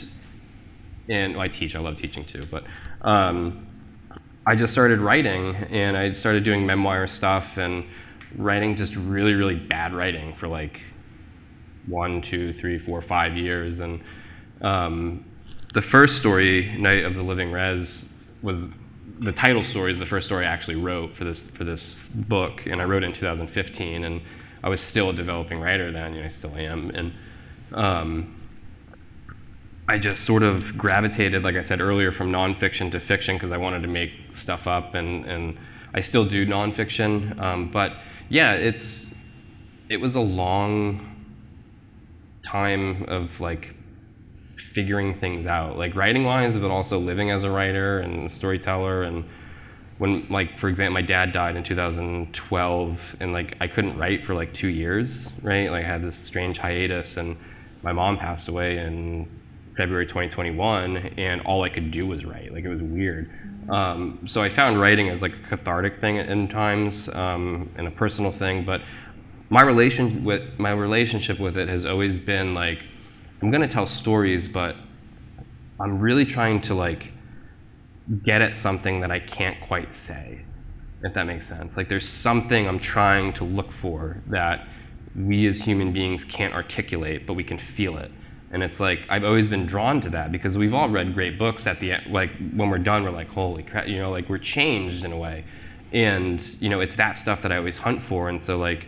I teach. I love teaching too. But I just started writing, and I started doing memoir stuff and writing just really, really bad writing for like 1, 2, 3, 4, 5 years. And the first story, Night of the Living Rez, was the title story. Is the first story I actually wrote for this book, and I wrote it in 2015. And I was still a developing writer then, I still am, and I just sort of gravitated, like I said earlier, from nonfiction to fiction because I wanted to make stuff up, and I still do nonfiction, but yeah, it was a long time of like figuring things out, like writing-wise, but also living as a writer and storyteller, and when, like, for example, my dad died in 2012, and like I couldn't write for like 2 years, right? Like I had this strange hiatus, and my mom passed away in February 2021, and all I could do was write. Like, it was weird. So I found writing as like a cathartic thing in times, and a personal thing. But my relationship with it has always been like, I'm gonna tell stories, but I'm really trying to like get at something that I can't quite say, if that makes sense. Like, there's something I'm trying to look for that we as human beings can't articulate, but we can feel it. And it's like, I've always been drawn to that, because we've all read great books at the end, like when we're done, we're like, holy crap, you know, like we're changed in a way. And, you know, it's that stuff that I always hunt for. And so like,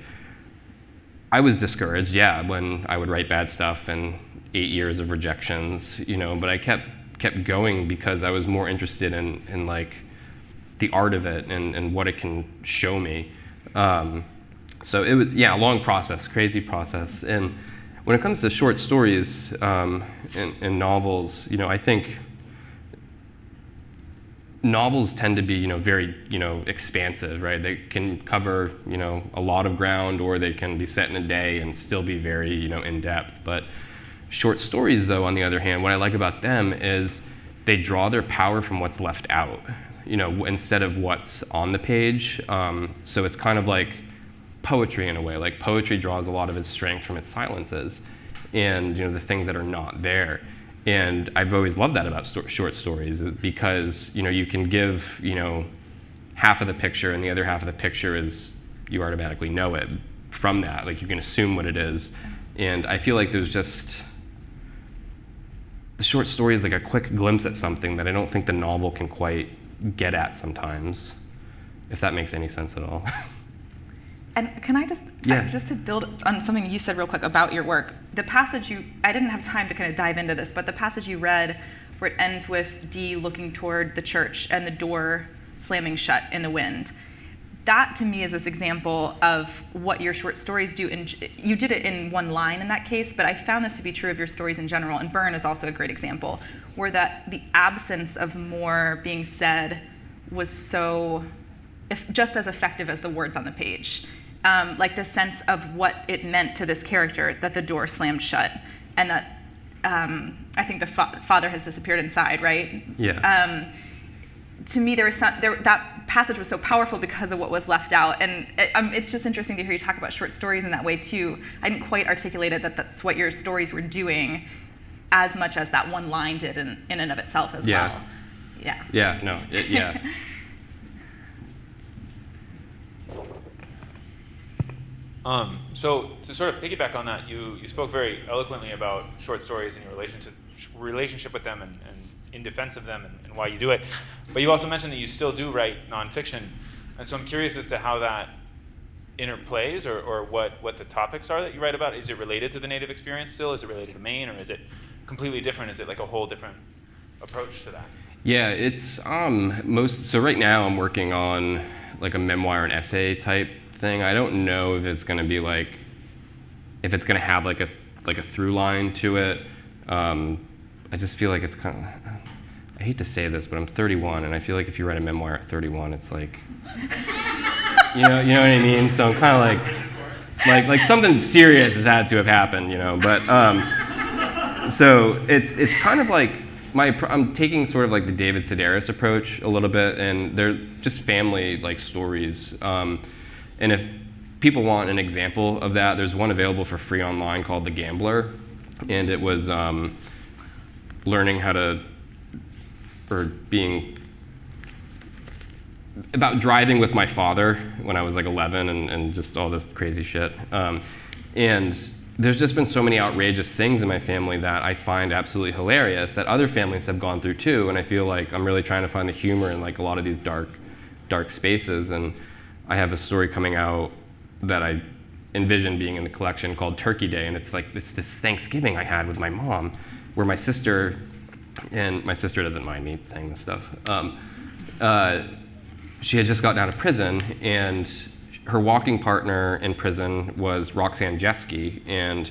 I was discouraged, yeah, when I would write bad stuff and 8 years of rejections, you know, but I kept going because I was more interested in like the art of it and what it can show me. So it was, yeah, a long process, crazy process. And when it comes to short stories and novels, you know, I think novels tend to be, you know, very, you know, expansive, right? They can cover, you know, a lot of ground, or they can be set in a day and still be very, you know, in depth. But short stories, though, on the other hand, what I like about them is they draw their power from what's left out, you know, instead of what's on the page. So it's kind of like poetry in a way. Like, poetry draws a lot of its strength from its silences and, you know, the things that are not there. And I've always loved that about short stories, because, you know, you can give, you know, half of the picture, and the other half of the picture is, you automatically know it from that. Like, you can assume what it is. And I feel like there's just, the short story is like a quick glimpse at something that I don't think the novel can quite get at sometimes, if that makes any sense at all. And can I just, just to build on something you said real quick about your work, the passage I didn't have time to kind of dive into this, but the passage you read where it ends with Dee looking toward the church and the door slamming shut in the wind, that to me is this example of what your short stories do. And you did it in one line in that case, but I found this to be true of your stories in general. And Burn is also a great example, where that the absence of more being said was so, just as effective as the words on the page. Like the sense of what it meant to this character that the door slammed shut, and that I think the father has disappeared inside, right? Yeah. To me, that passage was so powerful because of what was left out, and it's just interesting to hear you talk about short stories in that way too. I didn't quite articulate it that that's what your stories were doing, as much as that one line did in and of itself as well. Yeah. Yeah. No. Yeah. So to sort of piggyback on that, you spoke very eloquently about short stories and your relationship with them and in defense of them and why you do it. But you also mentioned that you still do write nonfiction. And so I'm curious as to how that interplays, or what the topics are that you write about. Is it related to the Native experience still? Is it related to Maine, or is it completely different? Is it like a whole different approach to that? Yeah, it's so right now I'm working on like a memoir and essay type thing. I don't know if it's going to be like, if it's going to have like a through line to it. I just feel like it's kind of, I hate to say this, but I'm 31, and I feel like if you write a memoir at 31, it's like, you know what I mean? So I'm kind of like something serious has had to have happened, you know. But so it's kind of like I'm taking sort of like the David Sedaris approach a little bit, and they're just family like stories. And if people want an example of that, there's one available for free online called The Gambler, and it was learning how to, or being, about driving with my father when I was like 11 and just all this crazy shit. And there's just been so many outrageous things in my family that I find absolutely hilarious that other families have gone through too, and I feel like I'm really trying to find the humor in like a lot of these dark spaces. And I have a story coming out that I envision being in the collection called Turkey Day, and it's like this Thanksgiving I had with my mom, where my sister doesn't mind me saying this stuff, she had just gotten out of prison, and her walking partner in prison was Roxanne Jeske, and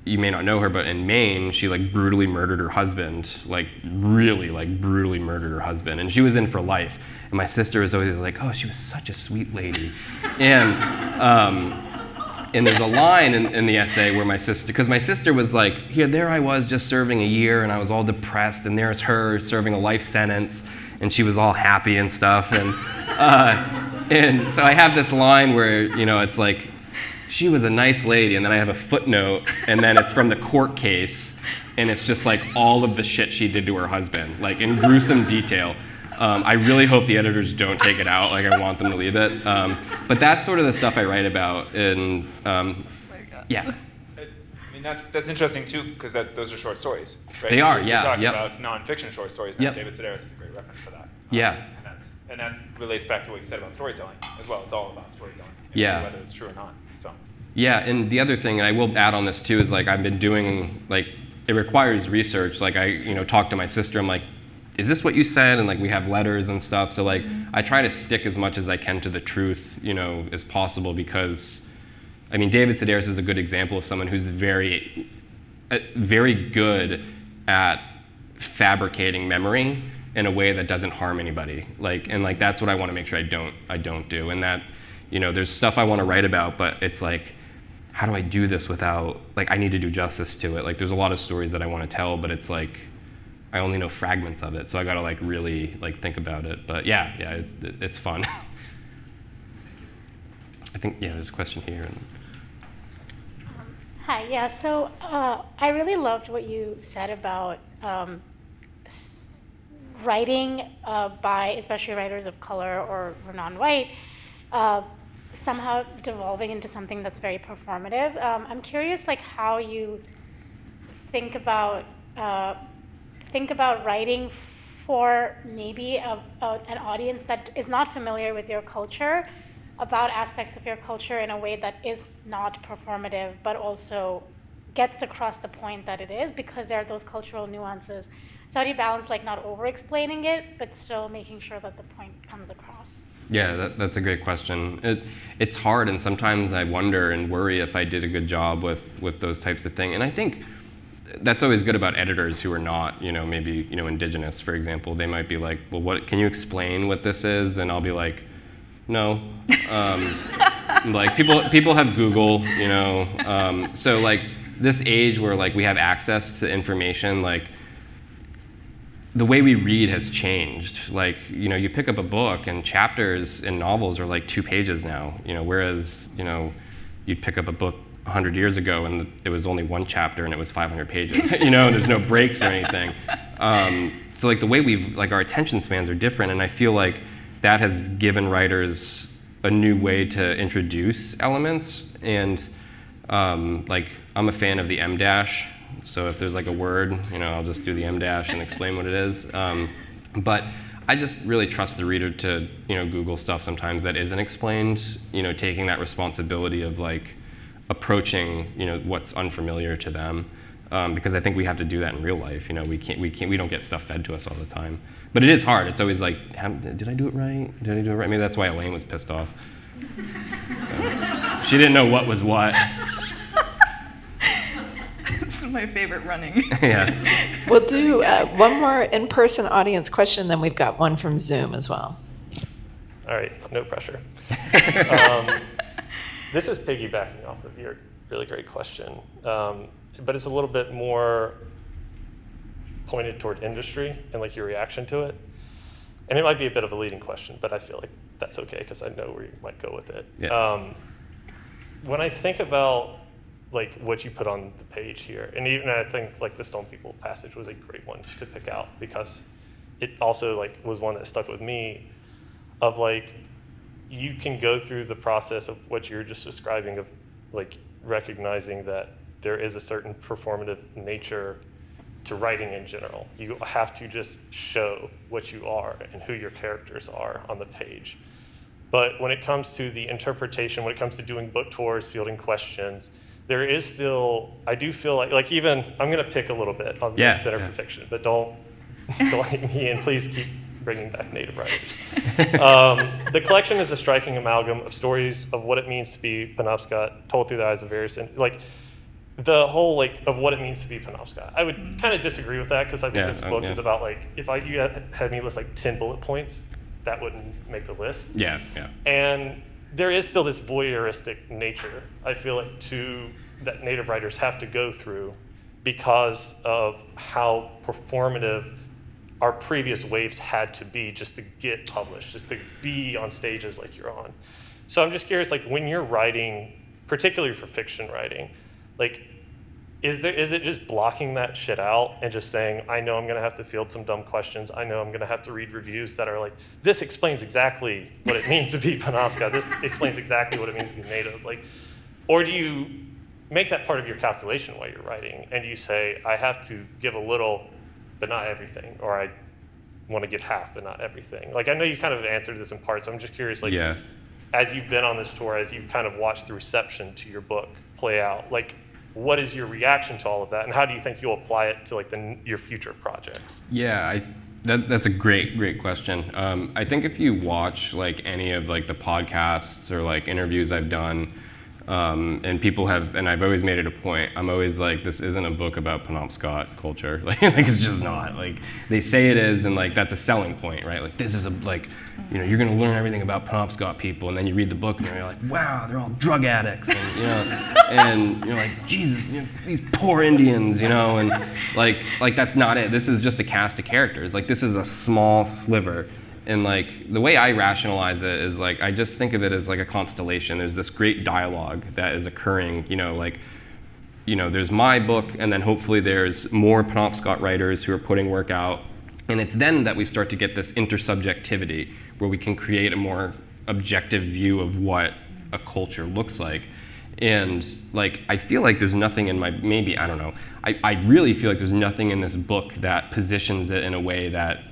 you may not know her, but in Maine, she like brutally murdered her husband, like really like brutally murdered her husband, and she was in for life. And my sister was always like, "Oh, she was such a sweet lady," and there's a line in the essay where my sister was like, "Here, there I was just serving a year, and I was all depressed, and there's her serving a life sentence, and she was all happy and stuff," and so I have this line where it's like, she was a nice lady, and then I have a footnote, and then it's from the court case, and it's just like all of the shit she did to her husband, like in gruesome detail. I really hope the editors don't take it out, like I want them to leave it. But that's sort of the stuff I write about, and yeah. I mean, that's interesting too, because those are short stories, right? They are, We're yeah. talking Yep. about nonfiction short stories now. Yep. David Sedaris is a great reference for that. Yeah. And that relates back to what you said about storytelling as well. It's all about storytelling, Yeah. whether it's true or not. So. Yeah, and the other thing, and I will add on this too, is like I've been doing, like, it requires research. Like I talk to my sister, I'm like, is this what you said? And like we have letters and stuff. So like I try to stick as much as I can to the truth, as possible, because I mean, David Sedaris is a good example of someone who's very, very good at fabricating memory in a way that doesn't harm anybody. And that's what I want to make sure I don't do. And that, there's stuff I want to write about, but it's like, how do I do this without, like, I need to do justice to it. Like, there's a lot of stories that I want to tell, but it's like, I only know fragments of it, so I gotta like really like think about it. But yeah, it's fun. I think there's a question here. Hi, yeah. So I really loved what you said about writing by especially writers of color or non-white, somehow devolving into something that's very performative. I'm curious, like, how you think about writing for maybe an audience that is not familiar with your culture, about aspects of your culture in a way that is not performative, but also gets across the point that it is, because there are those cultural nuances. So how do you balance like not over-explaining it, but still making sure that the point comes across? Yeah, that's a great question. It's hard, and sometimes I wonder and worry if I did a good job with those types of things. And I think that's always good about editors who are not, maybe, indigenous, for example. They might be like, well, what, can you explain what this is? And I'll be like, no. Like people have Google, so like this age where like we have access to information, like the way we read has changed. Like, you pick up a book and chapters in novels are like 2 pages now, whereas, you'd pick up a book 100 years ago and it was only 1 chapter and it was 500 pages, there's no breaks or anything. So like the way our attention spans are different, and I feel like that has given writers a new way to introduce elements. And like I'm a fan of the M dash. So if there's like a word, I'll just do the M dash and explain what it is. But I just really trust the reader to, Google stuff sometimes that isn't explained, taking that responsibility of like approaching, what's unfamiliar to them. Because I think we have to do that in real life. We don't get stuff fed to us all the time. But it is hard. It's always like, did I do it right? Did I do it right? Maybe that's why Elaine was pissed off. So, she didn't know what was what. This is my favorite running. Yeah. We'll do one more in-person audience question, then we've got one from Zoom as well. All right, no pressure. This is piggybacking off of your really great question, but it's a little bit more pointed toward industry and like your reaction to it. And it might be a bit of a leading question, but I feel like that's okay because I know where you might go with it. Yeah. When I think about like what you put on the page here, and even I think like the Stone People passage was a great one to pick out because it also like was one that stuck with me of like, you can go through the process of what you're just describing of like recognizing that there is a certain performative nature to writing in general. You have to just show what you are and who your characters are on the page. But when it comes to the interpretation, when it comes to doing book tours, fielding questions, there is still, I do feel like even, I'm gonna pick a little bit on the Center for Fiction, but don't hate me and please keep bringing back Native writers. The collection is a striking amalgam of stories of what it means to be Penobscot, told through the eyes of various, like, the whole like of what it means to be Penobscot. I would kind of disagree with that because I think this book is about like if you had me list like 10 bullet points, that wouldn't make the list. Yeah. And there is still this voyeuristic nature, I feel like, that Native writers have to go through because of how performative our previous waves had to be just to get published, just to be on stages like you're on. So I'm just curious, like when you're writing, particularly for fiction writing, like is it just blocking that shit out and just saying, I know I'm gonna have to field some dumb questions, I know I'm gonna have to read reviews that are like, this explains exactly what it means to be Penobscot, this explains exactly what it means to be Native, like, or do you make that part of your calculation while you're writing and you say, I have to give a little but not everything, or I want to give half but not everything? Like, I know you kind of answered this in part, so I'm just curious, like, as you've been on this tour, as you've kind of watched the reception to your book play out, like, what is your reaction to all of that, and how do you think you'll apply it to like your future projects? Yeah, that's a great question. I think if you watch like any of like the podcasts or like interviews I've done, and people have, and I've always made it a point, I'm always like, this isn't a book about Penobscot culture. like it's just not. Like, they say it is, and like that's a selling point, right? Like, this is you're gonna learn everything about Penobscot people, and then you read the book and you're like, wow, they're all drug addicts, and and you're like, Jesus, these poor Indians, and like that's not it. This is just a cast of characters. Like, this is a small sliver. And like the way I rationalize it is like I just think of it as like a constellation. There's this great dialogue that is occurring, there's my book, and then hopefully there's more Penobscot writers who are putting work out. And it's then that we start to get this intersubjectivity where we can create a more objective view of what a culture looks like. And like I feel like there's nothing in I really feel like there's nothing in this book that positions it in a way that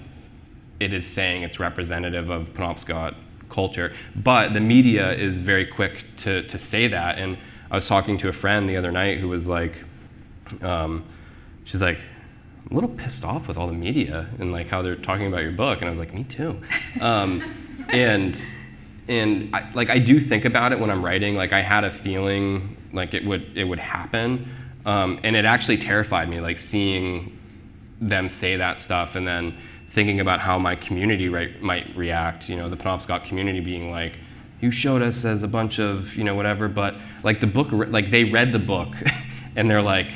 it is saying it's representative of Penobscot culture, but the media is very quick to say that. And I was talking to a friend the other night who was like, she's like, I'm a little pissed off with all the media and like how they're talking about your book. And I was like, me too. And I do think about it when I'm writing. Like, I had a feeling like it would happen, and it actually terrified me, like seeing them say that stuff and then thinking about how my community might react, the Penobscot community being like, you showed us as a bunch of, whatever, but like the book, like they read the book and they're like,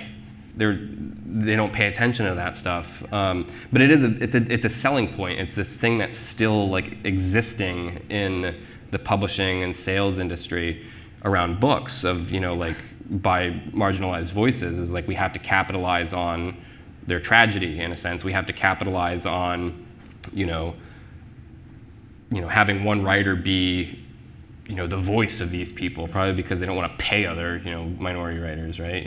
they don't pay attention to that stuff. But it's a selling point. It's this thing that's still like existing in the publishing and sales industry around books of, like by marginalized voices, is like we have to capitalize on their tragedy in a sense. We have to capitalize on, having one writer be, the voice of these people, probably because they don't want to pay other, minority writers, right?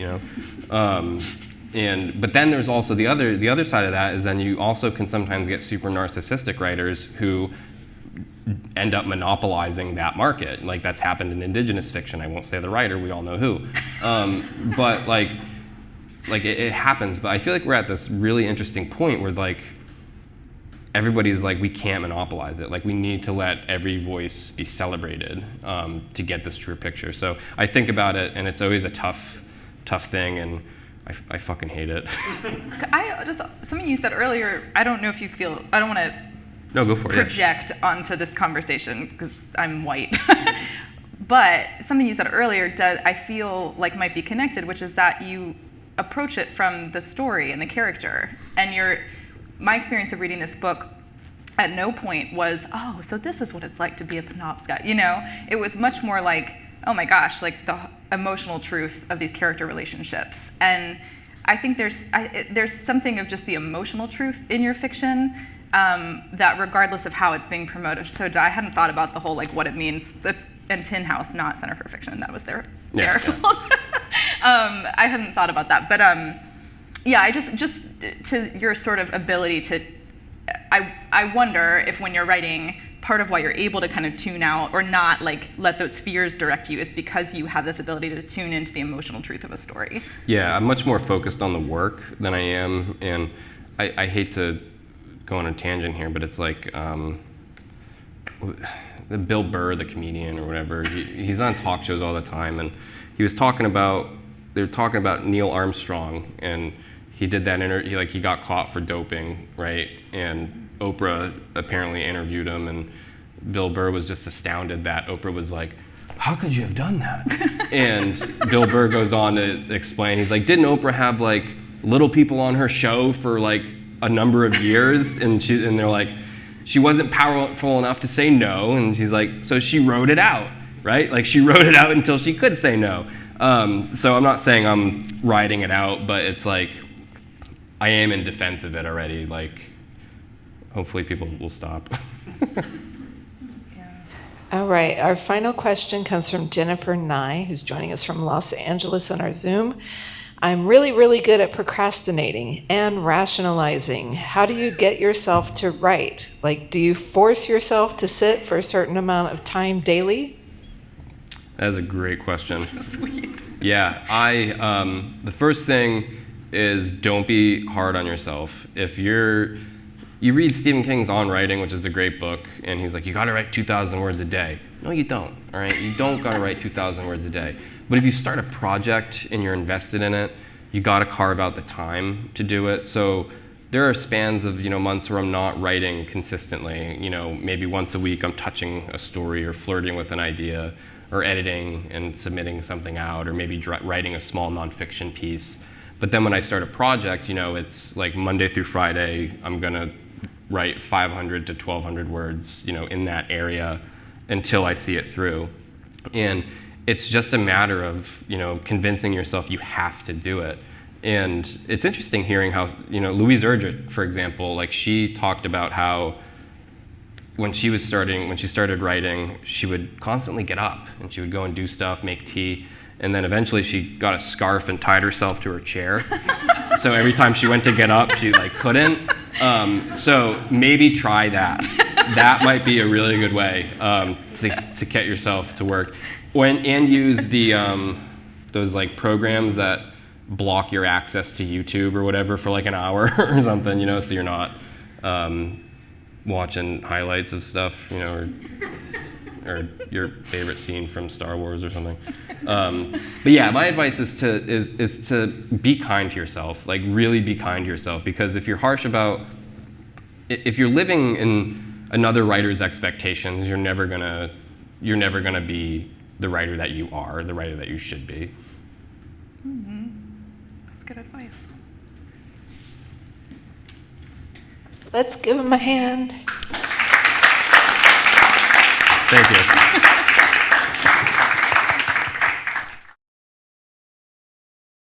But then there's also the other side of that is then you also can sometimes get super narcissistic writers who end up monopolizing that market. Like, that's happened in Indigenous fiction. I won't say the writer, we all know who. But like it happens, but I feel like we're at this really interesting point where like everybody's like, we can't monopolize it. Like, we need to let every voice be celebrated to get this true picture. So I think about it, and it's always a tough thing, and I fucking hate it. Something you said earlier, I don't know if you feel, I don't want to project onto this conversation because I'm white. But something you said earlier I feel like might be connected, which is that you approach it from the story and the character. And my experience of reading this book at no point was, oh, so this is what it's like to be a Penobscot. It was much more like, oh my gosh, like the emotional truth of these character relationships. And I think there's something of just the emotional truth in your fiction that regardless of how it's being promoted. So I hadn't thought about the whole like what it means. That's in Tin House, not Center for Fiction. That was their fault. I hadn't thought about that, but I just to your sort of ability to, I wonder if when you're writing, part of why you're able to kind of tune out or not like let those fears direct you is because you have this ability to tune into the emotional truth of a story. Yeah, I'm much more focused on the work than I am, and I hate to go on a tangent here, but it's like Bill Burr, the comedian or whatever, he's on talk shows all the time, and he was talking about they're talking about Neil Armstrong, and he did that he got caught for doping, right? And Oprah apparently interviewed him, and Bill Burr was just astounded that Oprah was like, how could you have done that? And Bill Burr goes on to explain, he's like, didn't Oprah have like little people on her show for like a number of years? And they're like, she wasn't powerful enough to say no. And she's like, so she wrote it out, right? Like she wrote it out until she could say no. So I'm not saying I'm writing it out, but it's like, I am in defense of it already. Like, hopefully people will stop. All right, our final question comes from Jennifer Nye, who's joining us from Los Angeles on our Zoom. I'm really, really good at procrastinating and rationalizing. How do you get yourself to write? Like, do you force yourself to sit for a certain amount of time daily? That is a great question. So sweet. Yeah, the first thing is don't be hard on yourself. If you read Stephen King's On Writing, which is a great book, and he's like, you gotta write 2,000 words a day. No, you don't, all right? You don't gotta write 2,000 words a day. But if you start a project and you're invested in it, you gotta carve out the time to do it. So there are spans of months where I'm not writing consistently. Maybe once a week I'm touching a story or flirting with an idea or editing and submitting something out, or maybe writing a small nonfiction piece. But then when I start a project, it's like Monday through Friday, I'm gonna write 500 to 1,200 words, in that area until I see it through. And it's just a matter of, convincing yourself you have to do it. And it's interesting hearing how, Louise Erdrich, for example, like she talked about how when she started writing, she would constantly get up and she would go and do stuff, make tea. And then eventually she got a scarf and tied herself to her chair. So every time she went to get up, she couldn't. So maybe try that. That might be a really good way to get yourself to work. And use those programs that block your access to YouTube or whatever for an hour or something, so you're not watching highlights of stuff, or your favorite scene from Star Wars or something. But yeah, my advice is to be kind to yourself, really be kind to yourself, because if you're living in another writer's expectations, you're never gonna be the writer that you are, the writer that you should be. Mm-hmm. That's good advice. Let's give him a hand. Thank you.